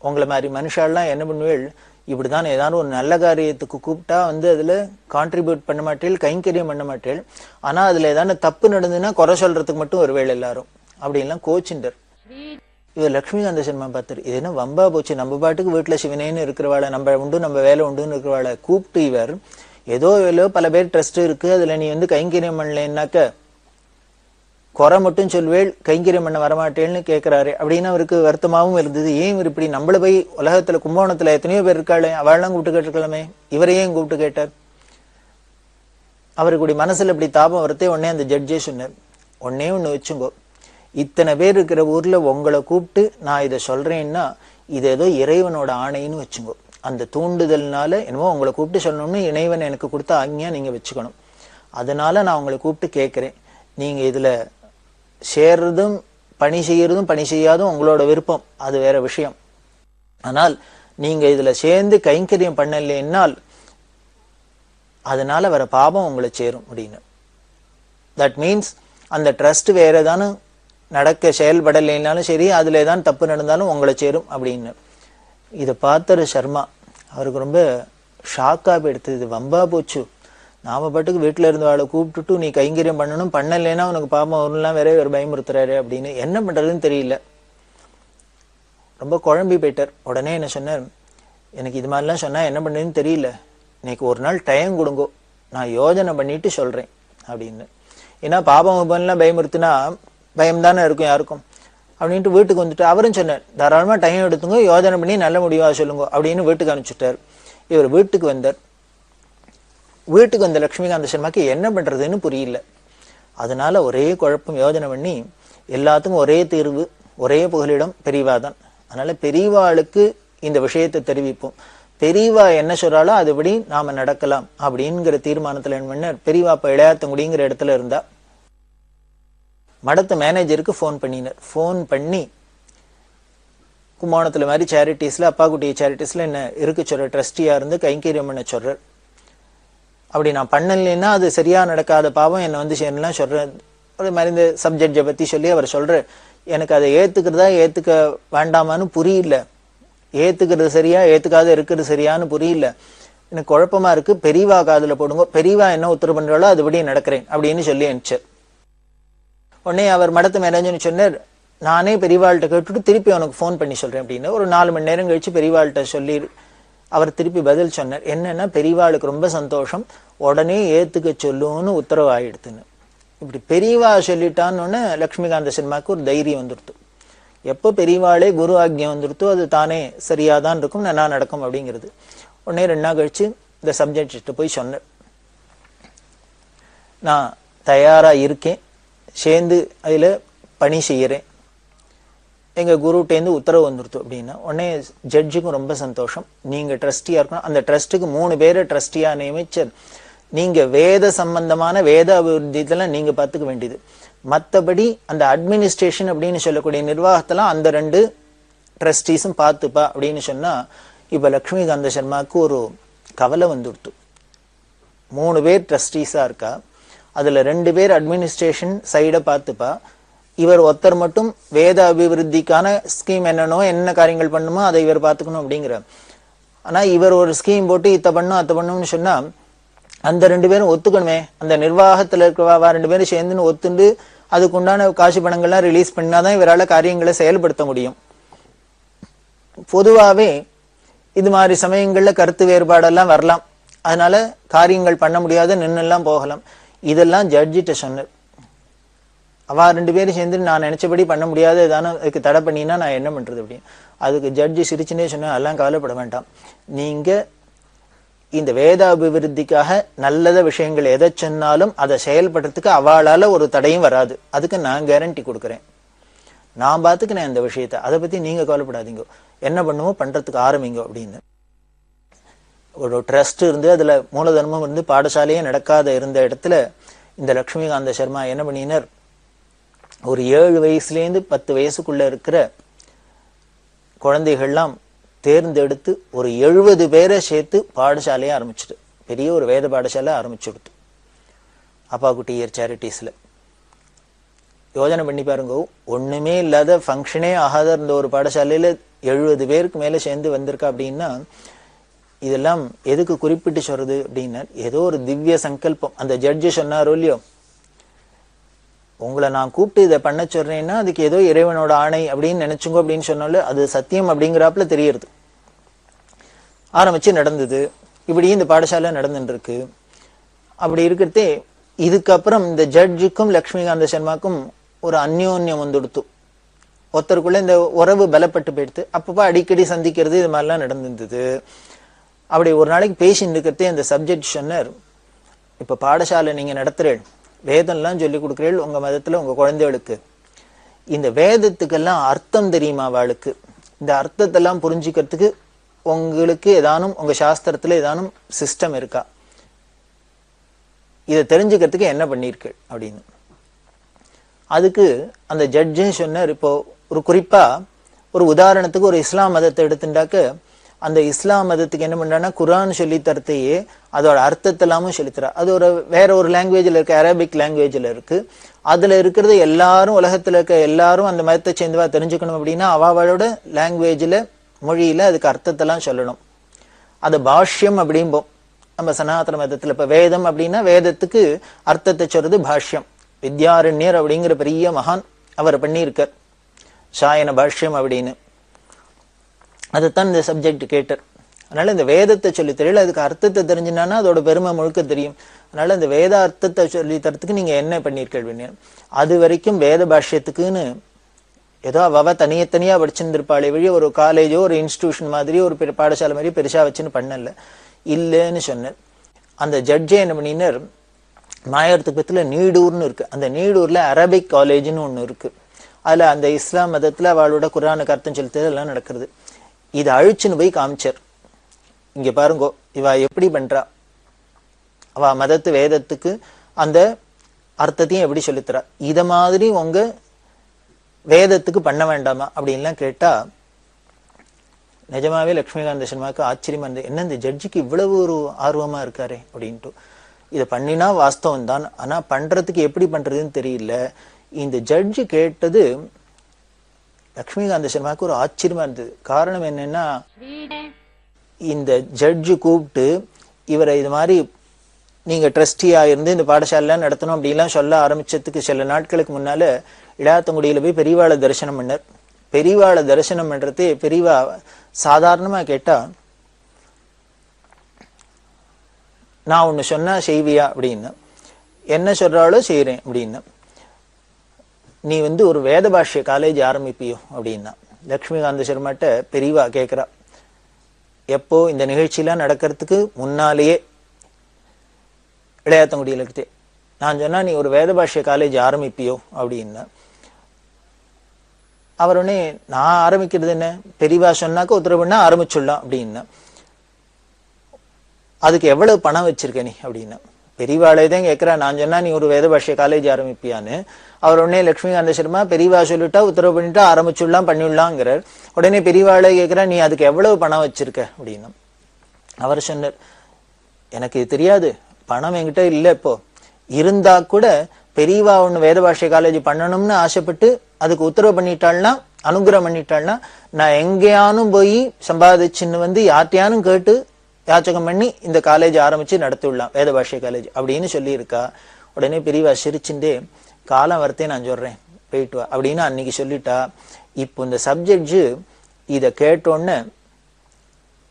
B: உங்களை மாதிரி மனுஷாலாம் என்ன பண்ணுவேள், இப்படிதான் ஏதாவது ஒரு நல்ல காரியத்துக்கு கூப்பிட்டா அதுல கான்ட்ரிபியூட் பண்ண மாட்டேள், கைங்கரியம் பண்ண மாட்டேள். ஆனா அதுல ஏதாவது தப்பு நடந்ததுன்னா குறை சொல்றதுக்கு மட்டும் ஒருவேளை எல்லாரும் அப்படின்லாம் கோச்சிண்டர். இவர் லட்சுமிகாந்த சர்மா பார்த்தாரு, இது என்ன வம்பா போச்சு, நம்ம பாட்டுக்கு வீட்டுல சிவனேன்னு இருக்கிறவாளை, நம்ம உண்டு நம்ம வேலை உண்டுன்னு இருக்கிறவாளை கூப்பிட்டு இவர் ஏதோ பல பேர் ட்ரஸ்ட் இருக்கு, அதுல நீ கைங்கரியம் பண்ணலன்னாக்க குறை மட்டும் சொல்வேள், கைங்கரியம் பண்ண வரமாட்டேன்னு கேட்கிறாரு அப்படின்னு அவருக்கு வருத்தமாகவும் இருந்தது. ஏன் இவர் இப்படி நம்மள போய் உலகத்துல கும்பகோணத்துல எத்தனையோ பேர் இருக்காளே அவள்லாம் கூப்பிட்டு கேட்டிருக்கலாமே, இவரையும் கூப்பிட்டு கேட்டார். அவருக்கு மனசுல இப்படி தாபம் வரத்தே உடனே அந்த ஜட்ஜே சொன்னார், ஒன்னே ஒண்ணு வச்சுங்கோ, இத்தனை பேர் இருக்கிற ஊர்ல உங்களை கூப்பிட்டு நான் இதை சொல்றேன்னா இது ஏதோ இறைவனோட ஆணைன்னு வச்சுங்கோ. அந்த தூண்டுதல்னால என்னமோ உங்களை கூப்பிட்டு சொல்லணும்னு இறைவன் எனக்கு கொடுத்த ஆக்ஞா நீங்க வச்சுக்கணும். அதனால நான் உங்களை கூப்பிட்டு கேட்கிறேன், நீங்க இதுல சேர்றதும் பணி செய்யறதும் பணி செய்யாதும் உங்களோட விருப்பம், அது வேற விஷயம். ஆனால் நீங்க இதுல சேர்ந்து கைங்கரியம் பண்ணலைன்னால் அதனால வர பாபம் உங்களை சேரும் அப்படின்னு. தட் மீன்ஸ் அந்த ட்ரஸ்ட் வேற ஏதானு நடக்க செயல்படலைனாலும் சரி, அதுல ஏதான் தப்பு நடந்தாலும் உங்களை சேரும் அப்படின்னு. இதை பார்த்தாரு சர்மா. அவருக்கு ரொம்ப ஷாக்கா போயிடுத்து. இது வம்பா போச்சு, நாம பாட்டுக்கு வீட்டுல இருந்து அவளை கூப்பிட்டுட்டு நீ கைங்கரியம் பண்ணணும், பண்ணலைன்னா உனக்கு பாபம் வரும்லாம் வேற ஒரு பயமுறுத்துறாரு அப்படின்னு. என்ன பண்றதுன்னு தெரியல, ரொம்ப குழம்பி போயிட்டார். உடனே என்ன சொன்னார், எனக்கு இது மாதிரிலாம் சொன்னா என்ன பண்ணுறதுன்னு தெரியல, இன்னைக்கு ஒரு நாள் டைம் கொடுங்கோ, நான் யோஜனை பண்ணிட்டு சொல்றேன் அப்படின்னு. ஏன்னா பாபம் எல்லாம் பயமுறுத்துனா பயம்தானே இருக்கும் யாருக்கும் அப்படின்ட்டு வீட்டுக்கு வந்துட்டு அவரும் சொன்னார், தாராளமா டைம் எடுத்துங்க, யோஜனை பண்ணி நல்ல முடிவா சொல்லுங்க அப்படின்னு வீட்டுக்கு அனுப்பிச்சுட்டார். இவர் வீட்டுக்கு வந்தார். வீட்டுக்கு வந்த லட்சுமிகாந்த சர்மாக்கு என்ன பண்றதுன்னு புரியல. அதனால ஒரே குழப்பம். யோஜனை பண்ணி எல்லாத்துக்கும் ஒரே தீர்வு, ஒரே புகலிடம் பெரியவா தான். அதனால பெரியவாளுக்கு இந்த விஷயத்தை தெரிவிப்போம், பெரியவா என்ன சொல்றாளோ அதுபடி நாம நடக்கலாம் அப்படிங்கிற தீர்மானத்துல என்ன பண்ண, பெரியவா இப்ப இளையாத்தங்குடிங்கிற இடத்துல இருந்தா. மடத்து மேனேஜருக்கு ஃபோன் பண்ணினார். ஃபோன் பண்ணி கும்போணத்துல மாதிரி சேரிட்டிஸ்ல, அப்பா குட்டி சேரிட்டிஸ்ல என்ன இருக்கு சொல்ற, ட்ரஸ்டியா இருந்து கைங்கரியம் பண்ண சொல்றார். அப்படி நான் பண்ணலைன்னா அது சரியா நடக்காத பாவம் என்ன வந்து சேரலாம் சொல்றேன். ஒரு மாதிரி இந்த சப்ஜெக்டை பத்தி சொல்லி அவர் சொல்ற, எனக்கு அதை ஏத்துக்கிறதா ஏத்துக்க வேண்டாமான்னு புரியல, ஏத்துக்கிறது சரியா ஏத்துக்காத இருக்கிறது சரியான்னு புரியல, எனக்கு குழப்பமா இருக்கு, பெரியவா காதுல போடுங்க, பெரியவா என்ன உத்தரவு பண்றாளோ அதுபடி நடக்கிறேன் அப்படின்னு சொல்லி அனுப்பிச்சார். உடனே அவர் மடத்து மேனேஜர்னு சொன்னார், நானே பெரியவாள்கிட்ட கேட்டுட்டு திருப்பி அவனுக்கு ஃபோன் பண்ணி சொல்றேன் அப்படின்னு. ஒரு 4 மணி நேரம் கழிச்சு பெரியவாள்கிட்ட சொல்லி அவர் திருப்பி பதில் சொன்னார். என்னன்னா, பெரியவாளுக்கு ரொம்ப சந்தோஷம், உடனே ஏத்துக்க சொல்லுன்னு உத்தரவு ஆயிடுத்துன்னு. இப்படி பெரியவா சொல்லிட்டான்னு லட்சுமிகாந்த சர்மாக்கு ஒரு தைரியம் வந்துடுத்து. எப்போ பெரியவாளே குரு ஆக்ஞை வந்துடுத்தோ அது தானே சரியாதான் இருக்கும், நல்லா நடக்கும் அப்படிங்கிறது. உடனே 2 நாள் கழிச்சு இந்த சப்ஜெக்ட் போய் சொன்னேன், நான் தயாரா இருக்கேன், சேர்ந்து அதுல பணி செய்யறேன், எங்க குருட்டேந்து உத்தரவு வந்துடுத்து அப்படின்னா. உடனே ஜட்ஜுக்கும் ரொம்ப சந்தோஷம், நீங்க ட்ரஸ்டியா இருக்கணும், அந்த ட்ரஸ்ட்டுக்கு 3 பேரை ட்ரஸ்டியா நியமிச்சு நீங்க வேத சம்பந்தமான வேத அபிவிருத்தியெல்லாம் நீங்க பார்த்துக்க வேண்டியது, மற்றபடி அந்த அட்மினிஸ்ட்ரேஷன் அப்படின்னு சொல்லக்கூடிய நிர்வாகத்தெல்லாம் அந்த 2 ட்ரஸ்டீஸும் பார்த்துப்பா அப்படின்னு சொன்னா. இப்ப லட்சுமிகாந்த சர்மாவுக்கு ஒரு கவலை வந்துடுத்து. 3 பேர் ட்ரஸ்டீஸா இருக்கா, அதுல 2 பேர் அட்மினிஸ்ட்ரேஷன் சைட பார்த்துப்பா, இவர் ஒருத்தர் மட்டும் வேத அபிவிருத்திக்கான ஸ்கீம் என்னன்னோ என்ன காரியங்கள் பண்ணுமோ அதை இவர் பார்த்துக்கணும் அப்படிங்கிற. ஆனா இவர் ஒரு ஸ்கீம் போட்டு இத்த பண்ணும் அத்த பண்ணும்னு சொன்னா அந்த 2 பேரும் ஒத்துக்கணுமே, அந்த நிர்வாகத்துல இருக்கிறவா 2 பேரும் சேர்ந்துன்னு ஒத்துண்டு அதுக்குண்டான காசு பணங்கள்லாம் ரிலீஸ் பண்ணாதான் இவரால் காரியங்களை செயல்படுத்த முடியும். பொதுவாவே இது மாதிரி சமயங்கள்ல கருத்து வேறுபாடெல்லாம் வரலாம், அதனால காரியங்கள் பண்ண முடியாத நின்னெல்லாம் போகலாம். இதெல்லாம் ஜட்ஜிட்ட சொன்னார். அவா 2 பேரும் சேர்ந்து நான் நினைச்சபடி பண்ண முடியாத ஏதான அதுக்கு தடை பண்ணினா நான் என்ன பண்றது அப்படின்னு. அதுக்கு ஜட்ஜி சிரிச்சுனே சொன்னா, எல்லாம் கவலைப்பட வேண்டாம், நீங்க இந்த வேத அபிவிருத்திக்காக நல்லத விஷயங்கள் எதை சொன்னாலும் அதை செயல்படுறதுக்கு அவளால ஒரு தடையும் வராது, அதுக்கு நான் கேரண்டி கொடுக்குறேன், நான் பார்த்துக்கிறேன் அந்த விஷயத்த, அதை பத்தி நீங்க கவலைப்படாதீங்க, என்ன பண்ணுமோ பண்றதுக்கு ஆரம்பிங்க அப்படின்னு. ஒரு ட்ரஸ்ட் இருந்து அதுல மூலதனமும் இருந்து பாடசாலையே நடக்காத இருந்த இடத்துல இந்த லட்சுமிகாந்த சர்மா என்ன பண்ணினார், ஒரு 7 வயசுலேருந்து 10 வயசுக்குள்ள இருக்கிற குழந்தைகள்லாம் தேர்ந்தெடுத்து ஒரு 70 பேரை சேர்த்து பாடசாலையை ஆரம்பிச்சுட்டு, பெரிய ஒரு வேத பாடசாலை ஆரம்பிச்சுடுத்து அப்பா குட்டியர் சேரிட்டிஸ்ல. யோஜனை பண்ணி பாருங்க, ஒண்ணுமே இல்லாத ஃபங்க்ஷனே ஆகாத இருந்த ஒரு பாடசாலையில 70 பேருக்கு மேல சேர்ந்து வந்திருக்கா அப்படின்னா, இதெல்லாம் எதுக்கு குறிப்பிட்டு சொல்றது அப்படின்னா, ஏதோ ஒரு திவ்ய சங்கல்பம். அந்த ஜட்ஜு சொன்னாரோ இல்லையோ, உங்களை நான் கூப்பிட்டு இதை பண்ண சொல்றேன்னா அதுக்கு ஏதோ இறைவனோட ஆணை அப்படின்னு நினைச்சுங்க அப்படின்னு சொன்னாலும் அது சத்தியம் அப்படிங்கிறாப்புல தெரியறது. ஆரம்பிச்சு நடந்தது, இப்படி இந்த பாடசாலை நடந்துட்டு இருக்கு. அப்படி இருக்கிறதே இதுக்கப்புறம் இந்த ஜட்ஜுக்கும் லட்சுமிகாந்த சர்மாக்கும் ஒரு அந்யோன்யம் வந்துடுத்து, ஒருத்தருக்குள்ள இந்த உறவு பலப்பட்டு போயிடுத்து. அப்பப்போ அடிக்கடி சந்திக்கிறது இது மாதிரிலாம் நடந்துருந்தது. அப்படி ஒரு நாளைக்கு பேசிட்டு இருக்கிறதே அந்த சப்ஜெக்ட் சொன்னார், இப்ப பாடசாலை நீங்க நடத்துறேன், வேதம்லாம் சொல்லி கொடுக்குறேன் உங்க மதத்துல உங்க குழந்தைகளுக்கு, இந்த வேதத்துக்கெல்லாம் அர்த்தம் தெரியுமா அவளுக்கு, இந்த அர்த்தத்தெல்லாம் புரிஞ்சுக்கிறதுக்கு உங்களுக்கு ஏதானும் உங்க சாஸ்திரத்துல ஏதானும் சிஸ்டம் இருக்கா, இதை தெரிஞ்சுக்கிறதுக்கு என்ன பண்ணிருக்கு அப்படின்னு. அதுக்கு அந்த ஜட்ஜு சொன்னார், இப்போ ஒரு குறிப்பா ஒரு உதாரணத்துக்கு ஒரு இஸ்லாம் மதத்தை எடுத்துட்டாக்க அந்த இஸ்லாம் மதத்துக்கு என்ன பண்றான்னா குர்ஆன் சொல்லித்தரத்தையே அதோட அர்த்தத்தை எல்லாமும் சொல்லித்தரா. அது வேற ஒரு லாங்குவேஜ்ல இருக்கு, அரபிக் லாங்குவேஜ்ல இருக்கு. அதுல இருக்கிறது எல்லாரும் உலகத்துல இருக்க எல்லாரும் அந்த மதத்தை சேர்ந்தவா தெரிஞ்சுக்கணும் அப்படின்னா அவளோட லாங்குவேஜ்ல மொழியில அதுக்கு அர்த்தத்தெல்லாம் சொல்லணும். அது பாஷ்யம் அப்படிம்போம் நம்ம சனாதன மதத்துல. இப்ப வேதம் அப்படின்னா வேதத்துக்கு அர்த்தத்தை சொல்றது பாஷ்யம். வித்யாரண்யர் அப்படிங்கிற பெரிய மகான் அவர் பண்ணியிருக்கார் சாயன பாஷ்யம் அப்படின்னு. அதுதான் இந்த சப்ஜெக்ட் கேட்டார். அதனால இந்த வேதத்தை சொல்லி தெரியல, அதுக்கு அர்த்தத்தை தெரிஞ்சுனா அதோட பெருமை முழுக்க தெரியும். அதனால இந்த வேத அர்த்தத்தை சொல்லி தரத்துக்கு நீங்க என்ன பண்ணிருக்க, அது வரைக்கும் வேத பாஷ்யத்துக்குன்னு ஏதோ அவ தனியா படிச்சிருந்திருப்பாளே வழி ஒரு காலேஜோ ஒரு இன்ஸ்டிடியூஷன் மாதிரி ஒரு பாடசாலை மாதிரி பெருசா வச்சுன்னு பண்ணல இல்லைன்னு சொன்னார். அந்த ஜட்ஜே என்ன பண்ணினார், மாயவரத்துக்கு பக்கத்துல நீடூர்னு இருக்கு, அந்த நீடூர்ல அரபிக் காலேஜ்னு ஒண்ணு இருக்கு. அதுல அந்த இஸ்லாம் மதத்துல அவளோட குர்ஆனுக்கு அர்த்தம் செலுத்துறது எல்லாம் நடக்கிறது. இதை அழிச்சுன்னு போய் காமிச்சார். இங்க பாருங்கோ இவ எப்படி பண்றா, அவ மதத்து வேதத்துக்கு அந்த அர்த்தத்தையும் எப்படி சொல்லித்தரா, இத மாதிரி உங்க வேதத்துக்கு பண்ண வேண்டாமா அப்படின்லாம் கேட்டா நிஜமாவே லட்சுமிகாந்த சர்மாவுக்கு ஆச்சரியமா இருந்தது. என்ன இந்த ஜட்ஜிக்கு இவ்வளவு ஒரு ஆர்வமா இருக்காரு அப்படின்ட்டு. இதை பண்ணினா வாஸ்தவம் தான், ஆனா பண்றதுக்கு எப்படி பண்றதுன்னு தெரியல. இந்த ஜட்ஜி கேட்டது லட்சுமிகாந்த சர்மாவுக்கு ஒரு ஆச்சரியமா இருந்தது. காரணம் என்னன்னா, இந்த ஜட்ஜு கூப்பிட்டு இவரை இது மாதிரி நீங்க ட்ரஸ்டியா இருந்து இந்த பாடசாலை நடத்தணும் அப்படிலாம் சொல்ல ஆரம்பிச்சதுக்கு சில நாட்களுக்கு முன்னால இளையாத்தங்குடியில போய் பெரியவாளை தரிசனம் பண்ணார். பெரியவாளை தரிசனம் பண்றது பெரியவா சாதாரணமா கேட்டா, நான் ஒண்ணு சொன்னா செய்வியா அப்படின்னு, என்ன சொல்றாளோ செய்யறேன் அப்படின்னு, நீ ஒரு வேத பாஷ்ய காலேஜ் ஆரம்பிப்பியோ அப்படின்னா. லட்சுமிகாந்த சர்மாட்ட பெரியவா கேட்கிறா, எப்போ இந்த நிகழ்ச்சியெல்லாம் நடக்கிறதுக்கு முன்னாலேயே இளையாத்தங்குடியில் இருக்குது. நான் சொன்னா நீ ஒரு வேத பாஷ்ய காலேஜ் ஆரம்பிப்பியோ அப்படின்னா. அவர் உடனே நான் ஆரம்பிக்கிறது என்ன, பெரியவா சொன்னாக்க உத்தரவு பண்ணா ஆரம்பிச்சுடலாம் அப்படின்னா. அதுக்கு எவ்வளவு பணம் வச்சிருக்க நீ அப்படின்னா. பெரியவாளே தான் கேட்கிறா, நான் சொன்னா நீ ஒரு வேத பாஷ்ய காலேஜ் ஆரம்பிப்பியான்னு. அவர் உடனே லட்சுமிகாந்த சர்மா பெரியவா சொல்லிட்டா உத்தரவு பண்ணிட்டா ஆரம்பிச்சுடலாம் பண்ணிடலாங்கிறார். உடனே பெரியவாளே கேட்கிறா, நீ அதுக்கு எவ்வளவு பணம் வச்சிருக்க அப்படின்னா. அவர் சொன்னார், எனக்கு இது தெரியாது, பணம் என்கிட்ட இல்லை, இப்போ இருந்தா கூட பெரியவா ஒண்ணு வேத பாஷ்ய காலேஜ் பண்ணணும்னு ஆசைப்பட்டு அதுக்கு உத்தரவு பண்ணிட்டாள்னா அனுகிரகம் பண்ணிட்டாள்னா நான் எங்கேயானும் போய் சம்பாதிச்சுன்னு யார்ட்டையானும் கேட்டு யாச்சகம் பண்ணி இந்த காலேஜ் ஆரம்பிச்சு நடத்திவிடலாம் வேத பாஷ்ய காலேஜ் அப்படின்னு சொல்லி இருக்கா. உடனே பெரியவா சிரிச்சுட்டே, காலம் வரத்தே நான் சொல்றேன் போயிட்டு வா அப்படின்னு அன்னைக்கு சொல்லிட்டா. இப்போ இந்த சப்ஜெக்ட் இதை கேட்டோன்னு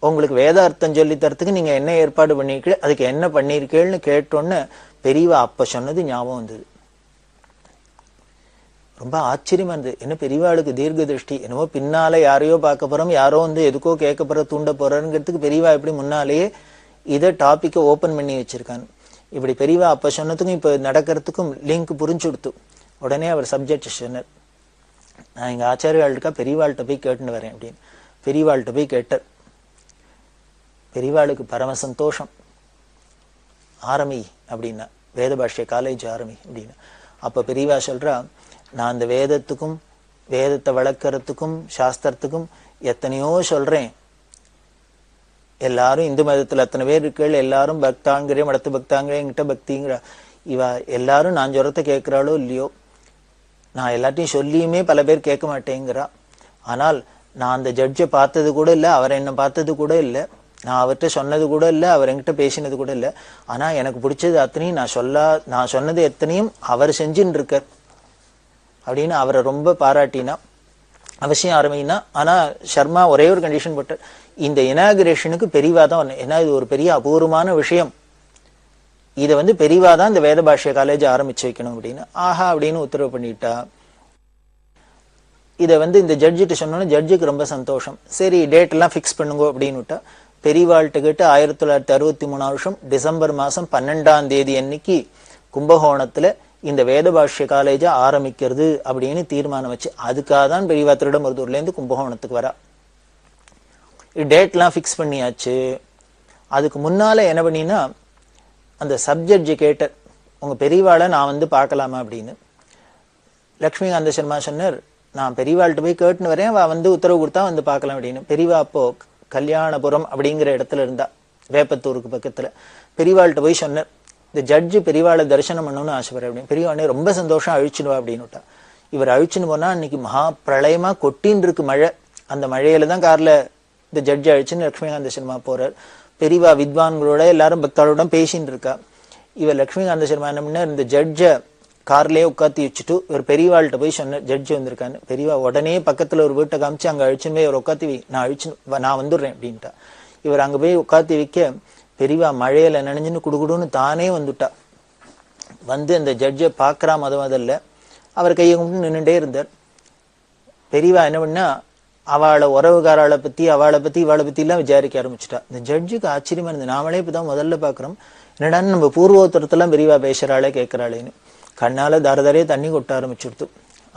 B: உங்களுக்கு வேதார்த்தம் சொல்லி தரத்துக்கு நீங்க என்ன ஏற்பாடு பண்ணிருக்கீங்க, அதுக்கு என்ன பண்ணிருக்கீங்கன்னு கேட்டோன்னு பெரியவா அப்ப சொன்னது ஞாபகம் வந்தது. ரொம்ப ஆச்சரியமா இருந்தது. என்ன பெரியவாளுக்கு தீர்க்க திருஷ்டி, என்னமோ பின்னால யாரையோ பார்க்க போறோம், யாரோ எதுக்கோ கேட்க போற தூண்ட போறோங்கிறதுக்கு பெரியவா எப்படி முன்னாலேயே இதை டாபிக்கை ஓபன் பண்ணி வச்சிருக்காங்க. இப்படி பெரியவா அப்ப சொன்னதுக்கும் இப்ப நடக்கிறதுக்கும் லிங்க் புரிஞ்சு கொடுத்து உடனே அவர் சப்ஜெக்ட் சொன்னார், நான் எங்க ஆச்சாரியாளுக்கா பெரியவாள்கிட்ட போய் கேட்டுன்னு வரேன் அப்படின்னு. பெரியவாள்கிட்ட போய் கேட்டார். பெரியவாளுக்கு பரம சந்தோஷம். ஆரம்பி அப்படின்னா, வேத பாஷ்ய காலேஜ் ஆரம்பி அப்படின்னா. அப்ப பெரியவா சொல்றா, நான் அந்த வேதத்துக்கும் வேதத்தை வளர்க்கறதுக்கும் சாஸ்திரத்துக்கும் எத்தனையோ சொல்றேன். எல்லாரும் இந்து மதத்துல அத்தனை பேர் இருக்கீள், எல்லாரும் பக்தாங்கிறே மடத்து பக்தாங்கிறே என்கிட்ட பக்திங்கிற இவ எல்லாரும் நான் சொல்றத கேட்கிறாளோ இல்லையோ, நான் எல்லாத்தையும் சொல்லியுமே பல பேர் கேட்க மாட்டேங்கிறா. ஆனால் நான் அந்த ஜட்ஜை பார்த்தது கூட இல்லை, அவர் என்ன பார்த்தது கூட இல்லை, நான் அவர்கிட்ட சொன்னது கூட இல்லை, அவர் என்கிட்ட பேசினது கூட இல்லை. ஆனா எனக்கு பிடிச்சது அத்தனையும் நான் சொன்னது எத்தனையும் அவர் செஞ்சுன்னு இருக்கார் அப்படின்னு அவரை ரொம்ப பாராட்டினா. அவசியம் ஆரம்பினா. ஆனா சர்மா ஒரே ஒரு கண்டிஷன் போட்டார், இந்த இனாகுரேஷனுக்கு பெரியவா தான் வரணும். ஏன்னா இது ஒரு பெரிய அபூர்வமான விஷயம், இதை பெரியவா தான் இந்த வேத பாஷ்ய காலேஜ் ஆரம்பிச்சு வைக்கணும் அப்படின்னு. ஆஹா அப்படின்னு உத்தரவு பண்ணிட்டா. இதை இந்த ஜட்ஜிட்டு சொன்னோன்னு ஜட்ஜுக்கு ரொம்ப சந்தோஷம். சரி டேட் எல்லாம் ஃபிக்ஸ் பண்ணுங்க அப்படின்னு விட்டா. பெரியவாள்கிட்ட கேட்டு 1963 டிசம்பர் மாசம் 12ஆம் தேதி அன்னைக்கு கும்பகோணத்துல இந்த வேத பாஷ்ய காலேஜை ஆரம்பிக்கிறது அப்படின்னு தீர்மானம் வச்சு, அதுக்காக தான் பெரியவா திருடமருதூர்ல இருந்து கும்பகோணத்துக்கு வரா. டேட் எல்லாம் ஃபிக்ஸ் பண்ணியாச்சு. அதுக்கு முன்னால என்ன பண்ணினா, அந்த சப்ஜெக்ட் கேட்டர், உங்க பெரியவாளை நான் பார்க்கலாமா அப்படின்னு. லட்சுமிகாந்த சர்மா சொன்னார், நான் பெரியவாள்கிட்ட போய் கேட்டுன்னு வரேன், அவ உத்தரவு கொடுத்தா பார்க்கலாம் அப்படின்னு. பெரியவா அப்போ கல்யாணபுரம் அப்படிங்கிற இடத்துல இருந்தா, வேப்பத்தூருக்கு பக்கத்துல. பெரியவாள்கிட்ட போய் சொன்னார், இந்த ஜட்ஜு பெரியவாளை தரிசனம் பண்ணணும்னு ஆசைப்படுற அப்படின்னு. பெரியவாளே ரொம்ப சந்தோஷம், அழிச்சுடுவா அப்படின்னுட்டா. இவர் அழிச்சுன்னு போனா அன்னைக்கு மகா பிரளயமா கொட்டின்னு இருக்கு மழை. அந்த மழையில தான் கார்ல இந்த ஜட்ஜ் அழிச்சுன்னு லட்சுமிகாந்த சர்மா போறார். பெரியவா வித்வான்களோட எல்லாரும் பக்தாளோட பேசின்னு இருக்கா. இவர் லட்சுமிகாந்த சர்மா என்ன பண்ணார், இந்த ஜட்ஜை கார்லயே உட்காத்தி வச்சுட்டு இவர் பெரியவாள்கிட்ட போய் சொன்னார், ஜட்ஜ் வந்திருக்கான்னு. பெரியவா உடனே பக்கத்துல ஒரு வீட்டை காமிச்சு அங்க அழிச்சுன்னு போய் இவர் உட்காத்தி வை, நான் வந்துடுறேன் அப்படின்ட்டா. இவர் அங்க போய் உட்காத்தி வைக்க பெரியவா மழையில நினைஞ்சுன்னு குடுகுடுன்னு தானே வந்துட்டா. வந்து அந்த ஜட்ஜை பாக்குறா முதல்ல. அவர் கையை கும்பிட்டு நின்றுட்டே இருந்தார். பெரியவா என்ன பண்ணா, அவளை உறவுகாராளை பத்தி இவாளை பத்தி எல்லாம் விசாரிக்க ஆரம்பிச்சுட்டா. இந்த ஜட்ஜுக்கு ஆச்சரியமா இருந்தது, நாமளே இப்பதான் முதல்ல பாக்குறோம், என்னடான்னு நம்ம பூர்வோத்தரத்தெல்லாம் பெரியவா பேசுறாளே கேட்கிறாளேன்னு. கண்ணால தாரதாரையே தண்ணி கொட்ட ஆரம்பிச்சுடுத்து.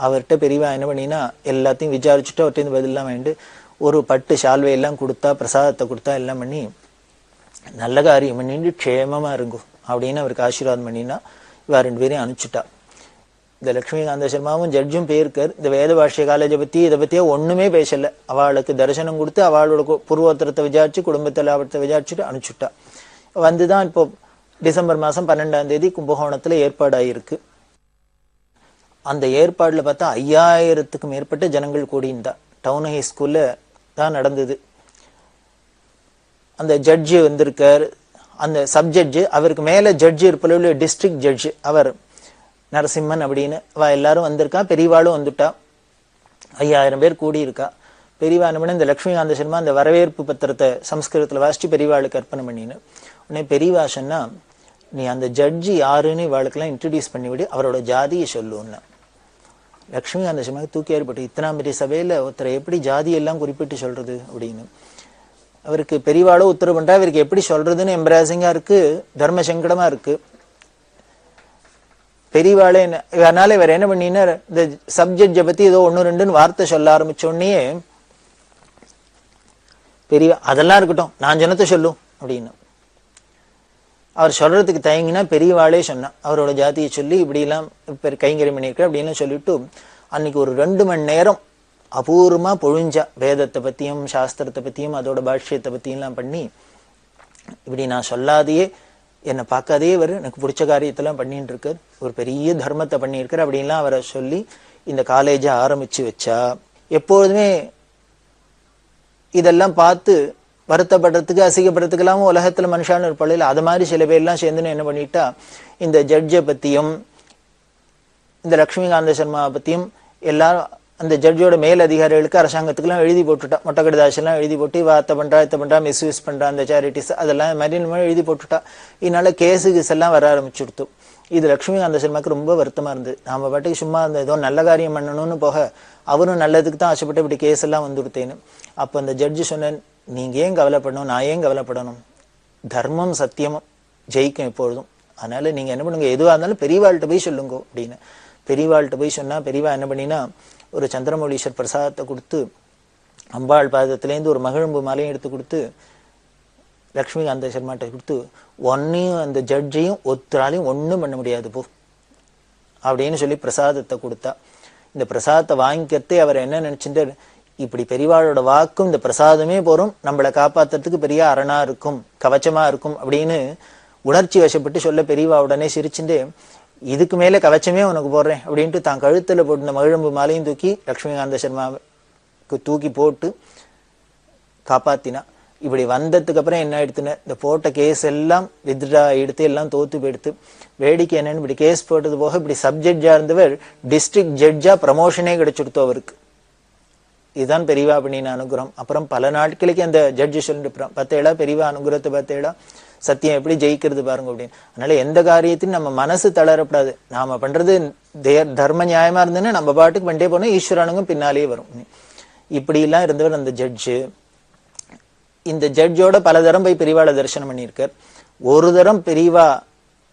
B: அவர்கிட்ட பெரியவா என்ன பண்ணினா எல்லாத்தையும் விசாரிச்சுட்டு அவர்கிட்ட பதிலாம் வேண்டு ஒரு பட்டு சால்வையெல்லாம் கொடுத்தா, பிரசாதத்தை கொடுத்தா, எல்லாம் பண்ணி நல்ல காரியம் பண்ணிட்டு க்ஷேமமா இருக்கும் அப்படின்னு அவருக்கு ஆசீர்வாதம் பண்ணினா இவ 2 பேரையும் அனுப்பிச்சுட்டா. இந்த லட்சுமிகாந்த சர்மாவும் ஜட்ஜும் போயிருக்கார். இந்த வேத பாஷ்ய காலேஜை பத்தி இதை பத்தியே ஒண்ணுமே பேசல. அவளுக்கு தரிசனம் கொடுத்து அவளோட பூர்வோத்தரத்தை விசாரிச்சு குடும்பத்தில் அவர்த்த விசாரிச்சுட்டு அனுப்பிச்சுட்டா. வந்துதான் இப்போ டிசம்பர் மாசம் 12ஆம் தேதி கும்பகோணத்துல ஏற்பாடாயிருக்கு. அந்த ஏற்பாடுல பார்த்தா 5000க்கும் மேற்பட்ட ஜனங்கள் கூடியிருந்தா. டவுன் ஹை ஸ்கூல்ல தான் நடந்தது. அந்த ஜட்ஜு வந்திருக்கார், அந்த சப்ஜட்ஜு, அவருக்கு மேல ஜட்ஜு இருப்பளவு டிஸ்ட்ரிக்ட் ஜட்ஜு அவர் நரசிம்மன் அப்படின்னு எல்லாரும் வந்திருக்கா. பெரியவாளும் வந்துட்டா. 5000 பேர் கூடி இருக்கா. பெரியவா என்ன பண்ண, இந்த லட்சுமிகாந்த சர்மா அந்த வரவேற்பு பத்திரத்தை சம்ஸ்கிருதத்துல வாசிச்சு பெரியவாளுக்கு அர்ப்பணை பண்ணின்னு உடனே பெரியவா சொன்னா, நீ அந்த ஜட்ஜி யாருன்னு இவாளுக்கெல்லாம் இன்ட்ரடியூஸ் பண்ணிவிடு, அவரோட ஜாதியை சொல்லுன்னா. லட்சுமிகாந்த சர்மாவுக்கு தூக்கி ஏற்பட்டு, இத்தனை பெரிய சபையில ஒருத்தரை எப்படி ஜாதி எல்லாம் குறிப்பிட்டு சொல்றது அப்படின்னு. அவருக்கு பெரியவாளோ உத்தரவு பண்றா, இவருக்கு எப்படி சொல்றதுன்னு எம்பராசிங்கா இருக்கு, தர்ம சங்கடமா இருக்கு. பெரியவாளே அதனால இவர் என்ன பண்ணினார், இந்த சப்ஜெக்டை பத்தி ஏதோ 1-2 வார்த்தை சொல்ல ஆரம்பிச்சோடனே பெரிய அதெல்லாம் இருக்கட்டும், நான் ஜனத்தை சொல்லும் அப்படின்னு அவர் சொல்றதுக்கு தயங்கினா பெரியவாளே சொன்னா, அவரோட ஜாதியை சொல்லி இப்படி எல்லாம் கைங்கரியம் பண்ணியிருக்க அப்படின்னு சொல்லிட்டு அன்னைக்கு ஒரு 2 மணி நேரம் அபூர்வமா பொழிஞ்சா. வேதத்தை பத்தியும் சாஸ்திரத்தை பத்தியும் அதோட பாஷ்யத்தை பத்தியும் எல்லாம் பண்ணி, இப்படி நான் சொல்லாதையே என்னை பார்க்காதே இவர் எனக்கு பிடிச்ச காரியத்தெல்லாம் பண்ணிட்டு இருக்கார், ஒரு பெரிய தர்மத்தை பண்ணியிருக்கார் அப்படின்லாம் அவரை சொல்லி இந்த காலேஜை ஆரம்பிச்சு வச்சா. எப்பொழுதுமே இதெல்லாம் பார்த்து வருத்தப்படுறதுக்கு அசிங்கப்படுறதுக்கு எல்லாம் உலகத்துல மனுஷான்னு இருப்பாள். அது மாதிரி சில பேர்லாம் சேர்ந்துன்னு என்ன பண்ணிட்டா, இந்த ஜட்ஜை பத்தியும் இந்த லட்சுமிகாந்த சர்மாவை பத்தியும் எல்லாரும் அந்த ஜட்ஜோட மேல் அதிகாரிகளுக்கு அரசாங்கத்துக்குலாம் எழுதி போட்டுட்டா. மொட்டை கடிதாசெல்லாம் எழுதி போட்டு வார்த்தை பண்றா, இத்த பண்றா, மிஸ்யூஸ் பண்றா அந்த சேரிட்டிஸ் அதெல்லாம் மாதிரி எழுதி போட்டுட்டா. இதனால கேஸ் எல்லாம் வர ஆரம்பிச்சுடுத்து. இது லட்சுமிகாந்த சர்மாவுக்கு ரொம்ப வருத்தமா இருந்தது. நாம பாட்டுக்கு சும்மா அந்த ஏதோ நல்ல காரியம் பண்ணணும்னு போக அவரும் நல்லதுக்கு தான் ஆசைப்பட்டு இப்படி கேஸ் எல்லாம் வந்துடுத்தேன்னு. அப்ப அந்த ஜட்ஜு சொன்னேன், நீங்க ஏன் கவலைப்படணும், நான் ஏன் கவலைப்படணும், தர்மம் சத்தியமும் ஜெயிக்கும் எப்பொழுதும். அதனால நீங்க என்ன பண்ணுங்க, எதுவா இருந்தாலும் பெரியவாள்கிட்ட போய் சொல்லுங்க அப்படின்னு. பெரியவாள்கிட்ட போய் சொன்னா பெரியவா என்ன பண்ணினா ஒரு சந்திரமௌலீஸ்வர் பிரசாதத்தை கொடுத்து அம்பாள் பாதத்திலேருந்து ஒரு மகிழம்பு மாலையும் எடுத்து கொடுத்து லட்சுமிகாந்த சர்மாட்ட கொடுத்து, ஒன்னையும் அந்த ஜட்ஜையும் ஒருத்தராலையும் ஒன்றும் பண்ண முடியாது போ அப்படின்னு சொல்லி பிரசாதத்தை கொடுத்தா. இந்த பிரசாதத்தை வாங்கிக்கிறதே அவர் என்ன நினைச்சுட்டார், இப்படி பெரியவாளோட வாக்கும் இந்த பிரசாதமே போறோம், நம்மளை காப்பாத்துறதுக்கு பெரிய அரணா இருக்கும், கவச்சமா இருக்கும் அப்படின்னு உணர்ச்சி வசப்பட்டு சொல்ல பெரியவா உடனே சிரிச்சுட்டு, இதுக்கு மேல கவச்சமே உனக்கு போடுறேன் அப்படின்ட்டு தான் கழுத்துல போட்டு இந்த மகிழம்பு மாலையும் தூக்கி லட்சுமிகாந்த சர்மாவுக்கு தூக்கி போட்டு காப்பாத்தினா. இப்படி வந்ததுக்கு அப்புறம் என்ன ஆயிடுத்துன்னு, இந்த போட்ட கேஸ் எல்லாம் வித்ரா எடுத்து எல்லாம் தோத்து போயிடுத்து. வேடிக்கை என்னன்னு, இப்படி கேஸ் போட்டது போக இப்படி சப்ஜெக்டா இருந்தவர் டிஸ்ட்ரிக்ட் ஜட்ஜா ப்ரமோஷனே கிடைச்சுடுத்து அவருக்கு. இதுதான் பெரியவா பண்ணின அனுகிரகம். அப்புறம் பல நாட்களுக்கு அந்த ஜட்ஜு சொல்லிட்டு பத்தேடா பெரியவா அனுகிரகத்தை பத்தேடா, சத்தியம் எப்படி ஜெயிக்கிறது பாருங்க அப்படின்னு. அதனால எந்த காரியத்தையும் நம்ம மனசு தளரப்படாது. நாம பண்றது தர்ம நியாயமா இருந்ததுன்னு நம்ம பாட்டுக்கு பண்ணிட்டே போனோம், ஈஸ்வரனுக்கும் பின்னாலேயே வரும். இப்படி எல்லாம் இருந்தவர் அந்த ஜட்ஜு. இந்த ஜட்ஜோட பல தரம் போய் பெரியவாளை தரிசனம் பண்ணியிருக்கார். ஒரு தரம் பெரியவா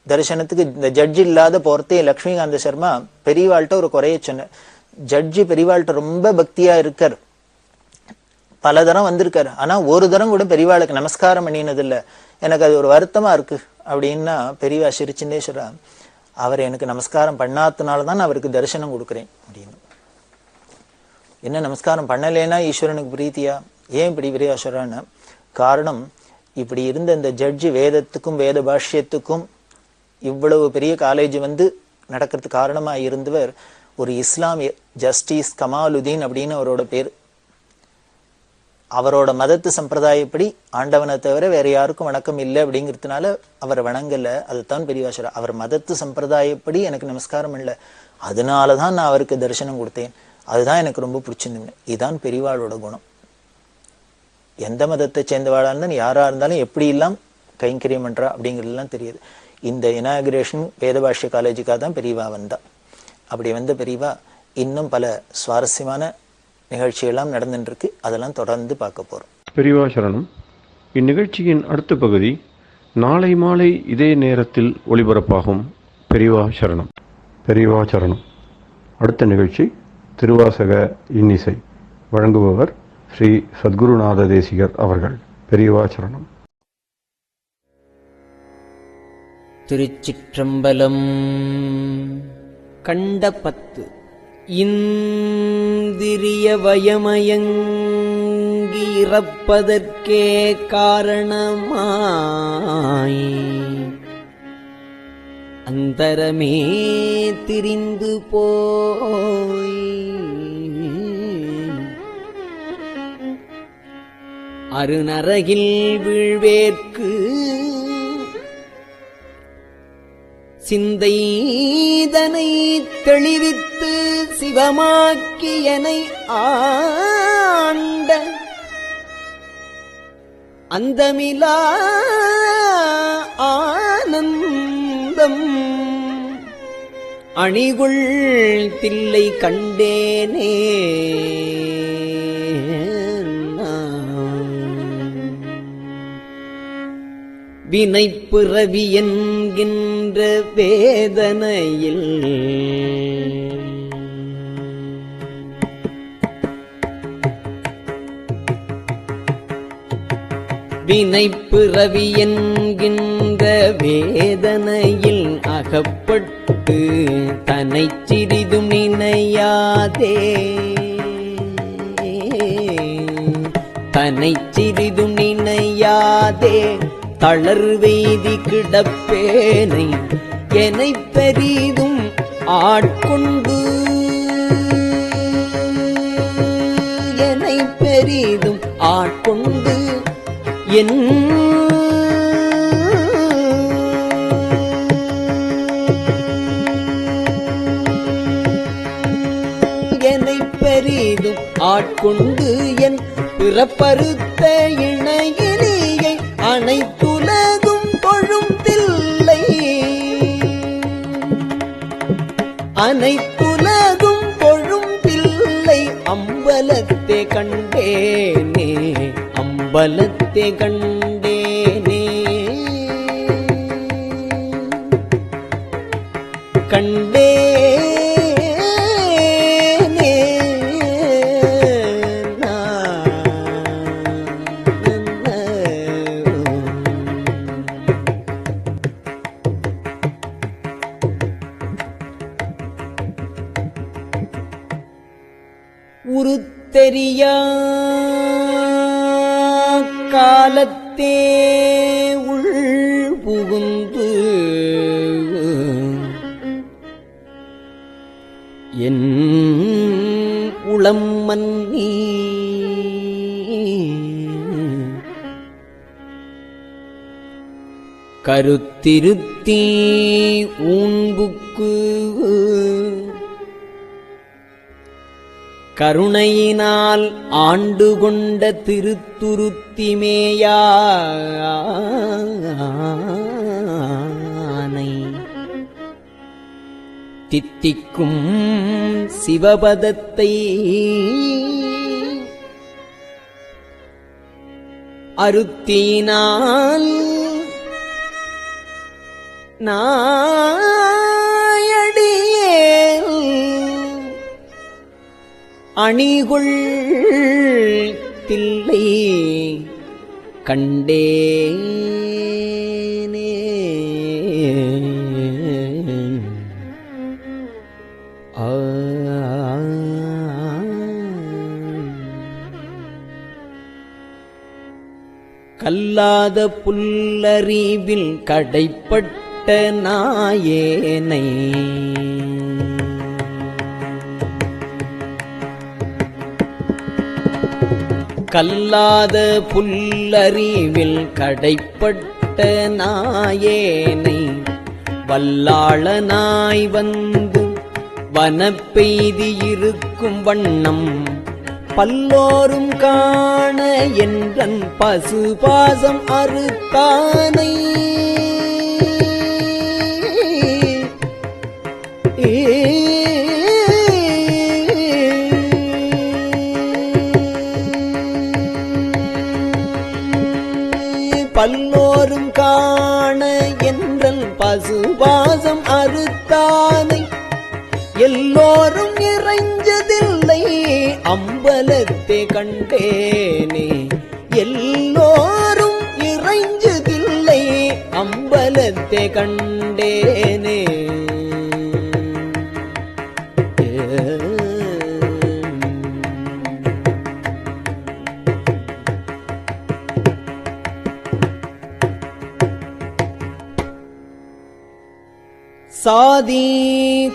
B: தரிசனத்துக்கு இந்த ஜட்ஜ் இல்லாத போறதே லட்சுமிகாந்த சர்மா பெரியவாள்கிட்ட ஒரு குறைய சொன்னார். ஜட்ஜி பெரியவாள்கிட்ட ரொம்ப பக்தியா இருக்கார், பல தரம் வந்திருக்காரு, ஆனா ஒரு தரம் கூட பெரியவாளுக்கு நமஸ்காரம் பண்ணினது இல்லை, எனக்கு அது ஒரு வருத்தமா இருக்கு அப்படின்னா பெரியவா சிரிச்சுட்டே சொல்றா, அவர் எனக்கு நமஸ்காரம் பண்ணாதனாலதான் நான் அவருக்கு தரிசனம் கொடுக்குறேன் அப்படின்னு. என்ன நமஸ்காரம் பண்ணலேன்னா ஈஸ்வரனுக்கு பிரீத்தியா, ஏன் இப்படி பெரியவா காரணம், இப்படி இருந்த இந்த ஜட்ஜி வேதத்துக்கும் வேத பாஷ்யத்துக்கும் இவ்வளவு பெரிய காலேஜ் நடக்கிறதுக்கு காரணமா இருந்தவர் ஒரு இஸ்லாமிய ஜஸ்டிஸ் கமாலுதீன் அப்படின்னு அவரோட பேர். அவரோட மதத்து சம்பிரதாயப்படி ஆண்டவனை தவிர வேற யாருக்கும் வணக்கம் இல்லை அப்படிங்கிறதுனால அவர் வணங்கல. அதுதான் பெரியவா அவர் மதத்து சம்பிரதாயப்படி எனக்கு நமஸ்காரம் இல்லை, அதனாலதான் நான் அவருக்கு தரிசனம் கொடுத்தேன், அதுதான் எனக்கு ரொம்ப பிடிச்சிருந்தேன். இதுதான் பெரியவாளோட குணம். எந்த மதத்தை சேர்ந்தவாளா இருந்தாலும் யாரா இருந்தாலும் எப்படி எல்லாம் கைங்கரியம் பண்றா அப்படிங்கிறதுலாம் தெரியுது. இந்த இனாகிரேஷன் வேதபாஷ்ய காலேஜுக்காக தான் பெரியவா வந்தா. அப்படி வந்த பெரியவா இன்னும் பல சுவாரஸ்யமான நிகழ்ச்சியெல்லாம் நடந்துட்டு இருக்கு, அதெல்லாம் தொடர்ந்து பார்க்க போறோம்.
A: பெரியவா சரணம். இந்நிகழ்ச்சியின் அடுத்த பகுதி நாளை மாலை இதே நேரத்தில் ஒளிபரப்பாகும். பெரியவா சரணம். பெரியவா சரணம். அடுத்த நிகழ்ச்சி திருவாசக இன்னிசை. வழங்குபவர் ஸ்ரீ சத்குருநாத தேசிகர் அவர்கள். பெரியவா சரணம்.
E: திருச்சிற்றம்பலம். கண்ட 10 இந்திரிய வயமயங்கி இறப்பதற்கே காரணமாய் அந்தரமே திரிந்து போய் அருநரகில் வீழ்வேற்கு சிந்தைதனை தெளிவித்து சிவமாக்கியனை ஆண்ட அந்தமிலா ஆனந்தம் அணிகுள் தில்லை கண்டேனே. வினைப்பிறவி என்கின்ற வேதனையில் வினைப்பிறவி என்கின்ற வேதனையில் அகப்பட்டு தன்னை சிறிதும் நினையாதே, தன்னை சிறிதும் நினையாதே தளர்வெய்தி கிடப்பேனை என்னை பெரிதும் ஆட்கொண்டு, என்னை பெரிதும் ஆட்கொண்டு என் என்னை பெரிதும் ஆட்கொண்டு என் பிறப்பறுத்த இணையிலியை அனைத்துலகும் தொழும் தில்லை, அனைத்துலகும் தொழும் தில்லை அம்பலத்தே கண்டேனே, அம்பலத்தே கண்டேனே. கண்டே உருத்தெரியா காலத்தே உள் புகுந்து என் உளம் மன்னி கருத்திருத்தி ஊன்புக்கு கருணையினால் ஆண்டு கொண்ட திருத்துருத்திமேயானை தித்திக்கும் சிவபதத்தை அருத்தினால் நாயடியேல் அணிகுள் தில்லை கண்டேனே. கல்லாத புல்லறிவில் கடைப்பட்ட நாயேனை கல்லாத புல்லறிவில் கடைப்பட்ட நாயேனை வல்லாளனாய் வந்து வனப்பெய்தி இருக்கும் வண்ணம் பல்லோரும் காண என்றன் பசுபாசம் அறுத்தானை பல்லோரும் காண என்றன் பசுபாசம் அறுத்தானை எல்லோரும் இறைஞ்சதில்லை அம்பலத்தை கண்டேனே எல்லோரும் இறைஞ்சதில்லை அம்பலத்தை கண்டேனே சாதி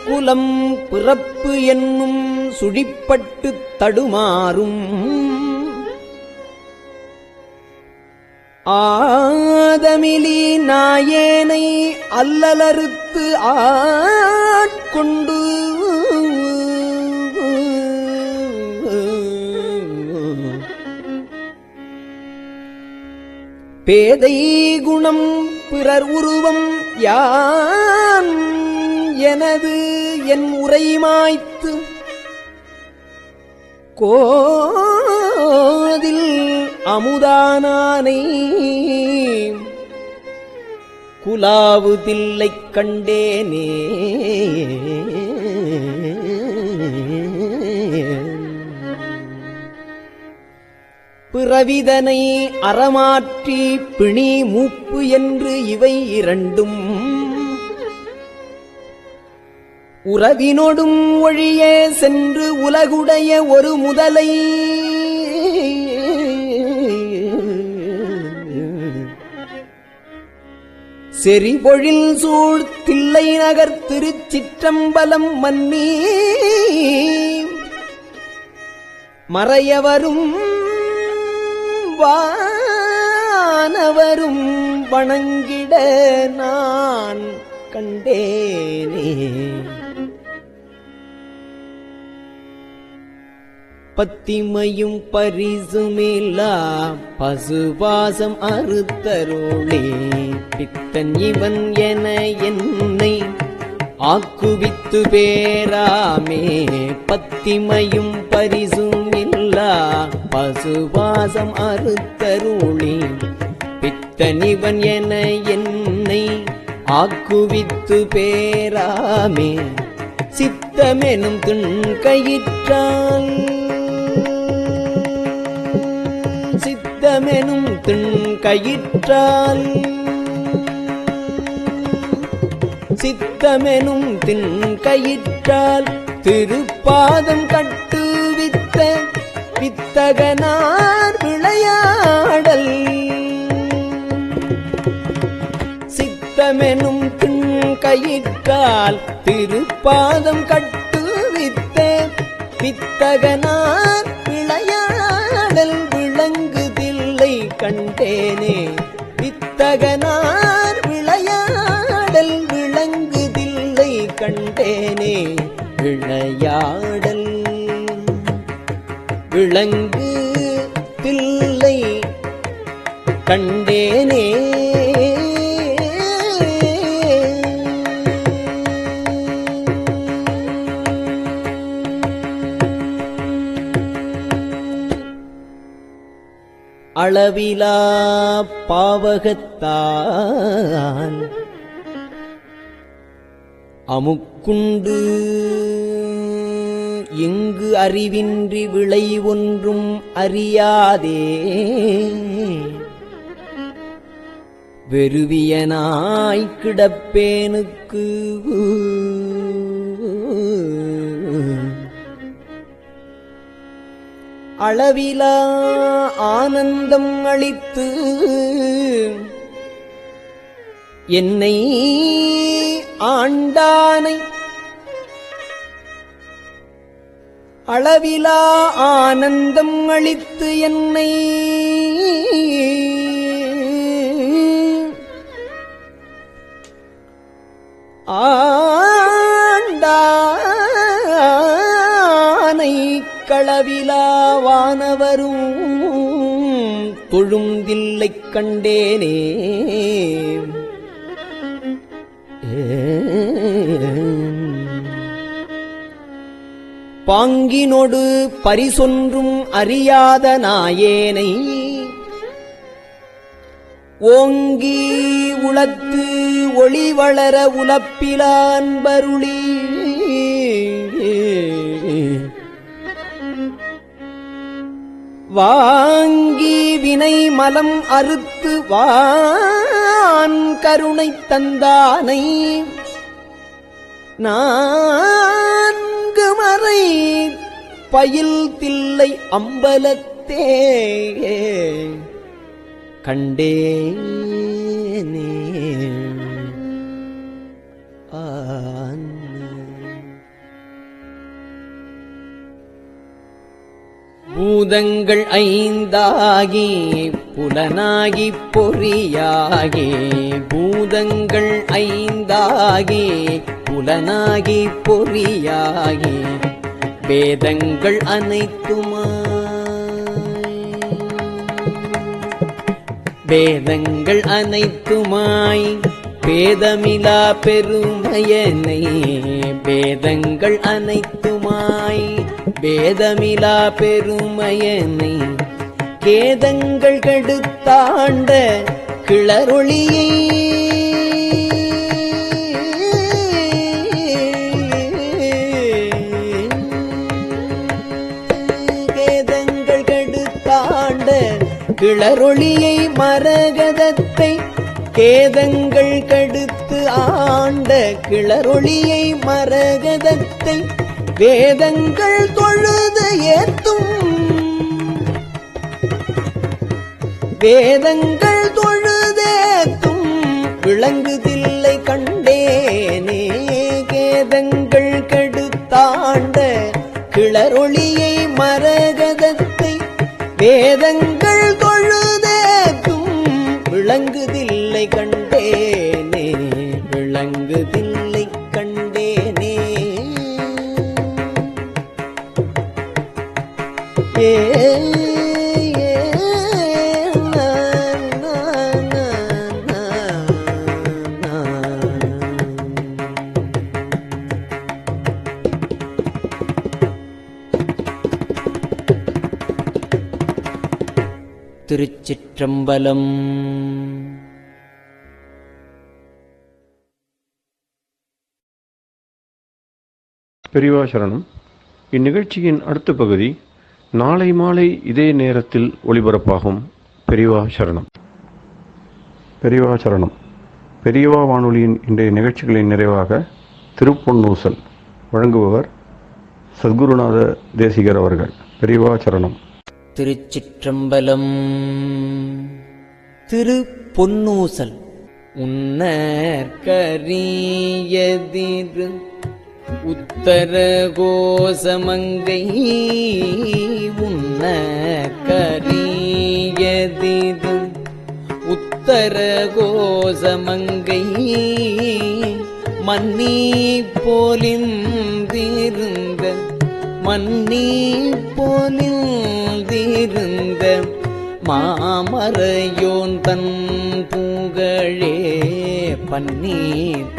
E: குலம் பிறப்பு என்னும் சுழிப்பட்டு தடுமாறும் ஆதமிலி நாயேனை அல்லலறுத்து ஆட்கொண்டு பேதை குணம் பிறர் உருவம் யான் எனது என் உரைமாய்த்து கோதில் அமுதானானை குலாவு தில்லைக் கண்டேனே பிறவிதனை அறமாற்றி பிணி மூப்பு என்று இவை இரண்டும் உறவினொடும் ஒழியே சென்று உலகுடைய ஒரு முதலை செறிபொழில் சூழ் தில்லை நகர் திருச்சிற்றம்பலம் மன்னி மறையவரும் வானவரும் வணங்கிட நான் கண்டேனே பத்திமையும் பரிசுமில்லா பசுபாசம் அறுத்தருளே பித்தன் இவன் என என்னை ஆக்குவித்து பேராமே பத்திமையும் பரிசுமில்லா பசுபாசம் அறுத்தருளே பித்தனிவன் என என்னை ஆக்குவித்து பேராமே சித்தமெனும் திண்கயிற்றால் சித்தமெனும் திண்கயிற்றால் சித்தமெனும் திண்கயிற்றால் திருப்பாதம் கட்டுவித்த வித்தகனார் விளையாடல் சித்தமெனும் திண்கயிற்றால் திருப்பாதம் கட்டுவித்த வித்தகனார் விளையாடல் விளங்குதில்லை கண்டேனே வித்தகனார் விளையாடல் விளங்குதில்லை கண்டேனே விளையாடல் விளங்கு தில்லை கண்டேனே அளவிலா பாவகத்தான் அமுக்குண்டு இங்கு அறிவின்றி விளை ஒன்றும் அறியாதே வெறுவியனாய் கிடப்பேனுக்கு அளவிலா ஆனந்தம் அளித்து என்னை ஆண்டானை அளவிலா ஆனந்தம் அளித்து என்னை ஆண்டானை களவிலாவானவரும் தொழுந்தில்லைக் கண்டேனே. பாங்கினொடு பரிசொன்றும் அறியாத நாயேனை ஓங்கி உளத்து ஒளி வளர உலப்பிலான்பருளி வாங்கி வினை மலம் அறுத்து வான் கருணை தந்தானை நான்கு மறை பயில் தில்லை அம்பலத்தே கண்டேனே. பூதங்கள் ஐந்தாகி புலனாகி பொறியாகி பூதங்கள் ஐந்தாகி புலனாகி பொறியாகி வேதங்கள் வேதங்கள் அனைத்துமாய் பேதமிலா பெருமையனை வேதங்கள் அனைத்துமாய் பேதமிலா பெருமையனை கேதங்கள் கெடுத்தாண்ட கிளரொளியை கேதங்கள் கெடுத்தாண்ட கிளரொளியை மரகதத்தை கேதங்கள் கடுத்து ஆண்ட கிளரொளியை மரகதத்தை வேதங்கள் தொழுது ஏத்தும் வேதங்கள் தொழுதேத்தும் விளங்குதில்லை கண்டேனே. கேதங்கள் கடுத்தாண்ட கிளரொளியை மரகதத்தை வேதங்கள் தொழுதேத்தும் விளங்குதில்லை கண்டேனே விளங்குதில்லை கண்டேனே. ஏ திருச்சிற்றம்பலம்.
A: பெரியவா சரணம். இந்நிகழ்ச்சியின் அடுத்த பகுதி நாளை மாலை இதே நேரத்தில் ஒளிபரப்பாகும். பெரியவா சரணம். பெரியவா சரணம். பெரியவா வானொலியின் இன்றைய நிகழ்ச்சிகளின் நிறைவாக திருப்பொன்னூசல் வழங்குபவர் சத்குருநாத தேசிகர் அவர்கள். பெரியவா சரணம்.
E: திருச்சிற்றம்பலம். திருப்பொன்னூசல். உன்னற்கரியதிரு உத்தர கோசமங்கை உன்னற்கரியதிரு உத்தர கோசமங்கை மன்னி போலிந்திருந்த மன்னி போலிந்திருந்த மாமரையோன் தன் புகழே பன்னி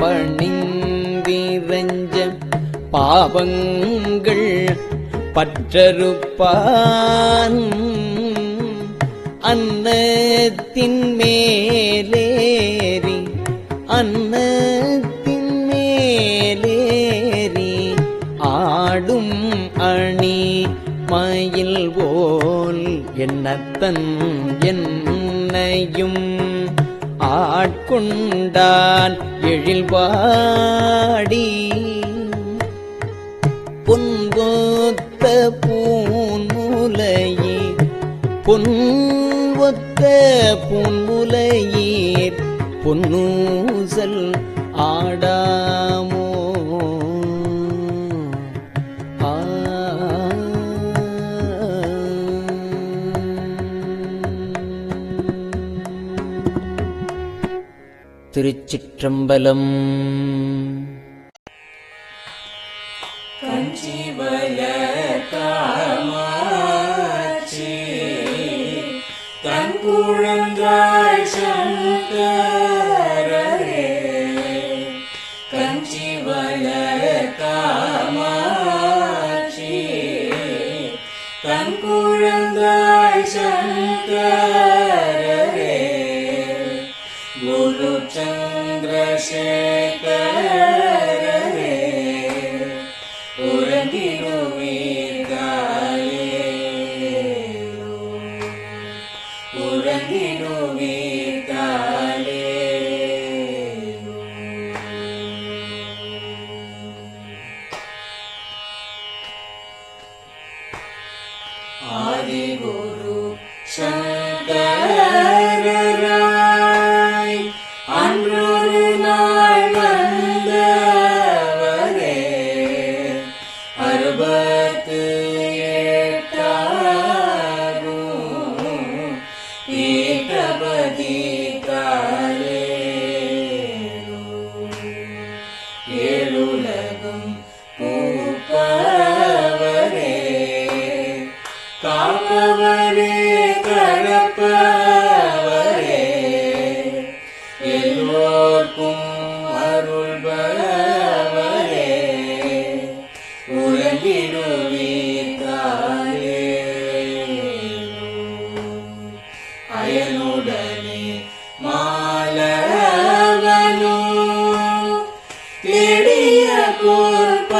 E: பணிந்திரஞ்ச பாவங்கள் பற்றறுப்பான் அன்னத்தின் மேலேறி அன்னத்தின் மேலேறி ஆடும் அணி மயில் போல் என்னத்தன் என்னையும் ஆட்கொண்டான் எழில்வாடி பொன்போத்த பூநூலையும் பொன்னூசல் ஆடாமோ ஆ. திருச்சிற்றம்பலம்.
F: தங்குழந்தாய் சங்கரரே கஞ்சிவள காமாட்சி தங்குழந்தாய் சங்கரரே குரு சந்திரசேகரரே ஆதிகுரு சங்கரராய் அன்றொரு நாள் வந்தவரே 68 பீட்டபதி காலே ஏழுலகும் பூப்பவரே காப்பவரே கடப்பவரே எல்லோர்க்கும் அருள்பவரே உறங்கிடுவீராலே அயனுடனே மாலவனோ தேடிய பொற்பதத்தவரே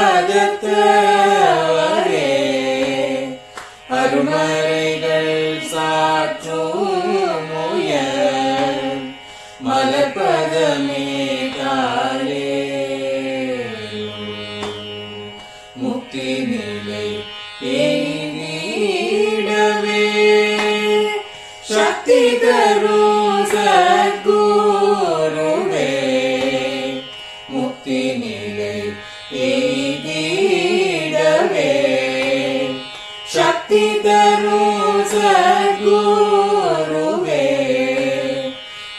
F: அருமறைகள் சாற்றும் முயல் மலர்பதமே காலே முக்தி நிலை எய்திடவே சக்தி தரும் சத்குருவே முக்தி நிலை எய்திடவே சக்தி தரும் சத்குருவே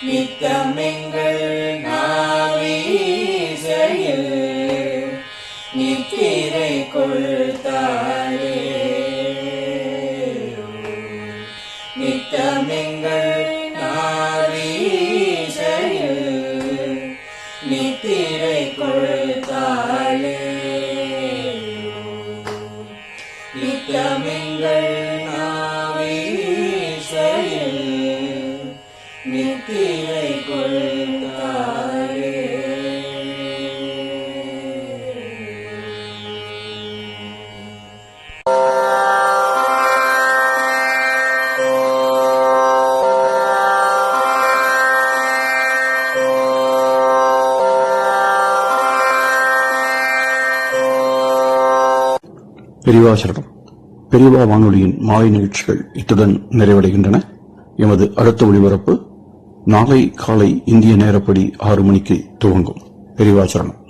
F: நித்தமெங்கள் நாவீசையில் நித்திரை கொள்தாரே நித்தமெங்கள் நாவீசையில் நித்திரை கொள்தாளே நித்தமெங்கள் நாவீசையில் நித்திரை கொள்தாளே.
A: பெரியவாசரணம். பெரியவா வானொலியின் மாலை நிகழ்ச்சிகள் இத்துடன் நிறைவடைகின்றன. எமது அடுத்த ஒளிபரப்பு நாளை காலை இந்திய நேரப்படி 6 மணிக்கு துவங்கும். பெரியவாசரணம்.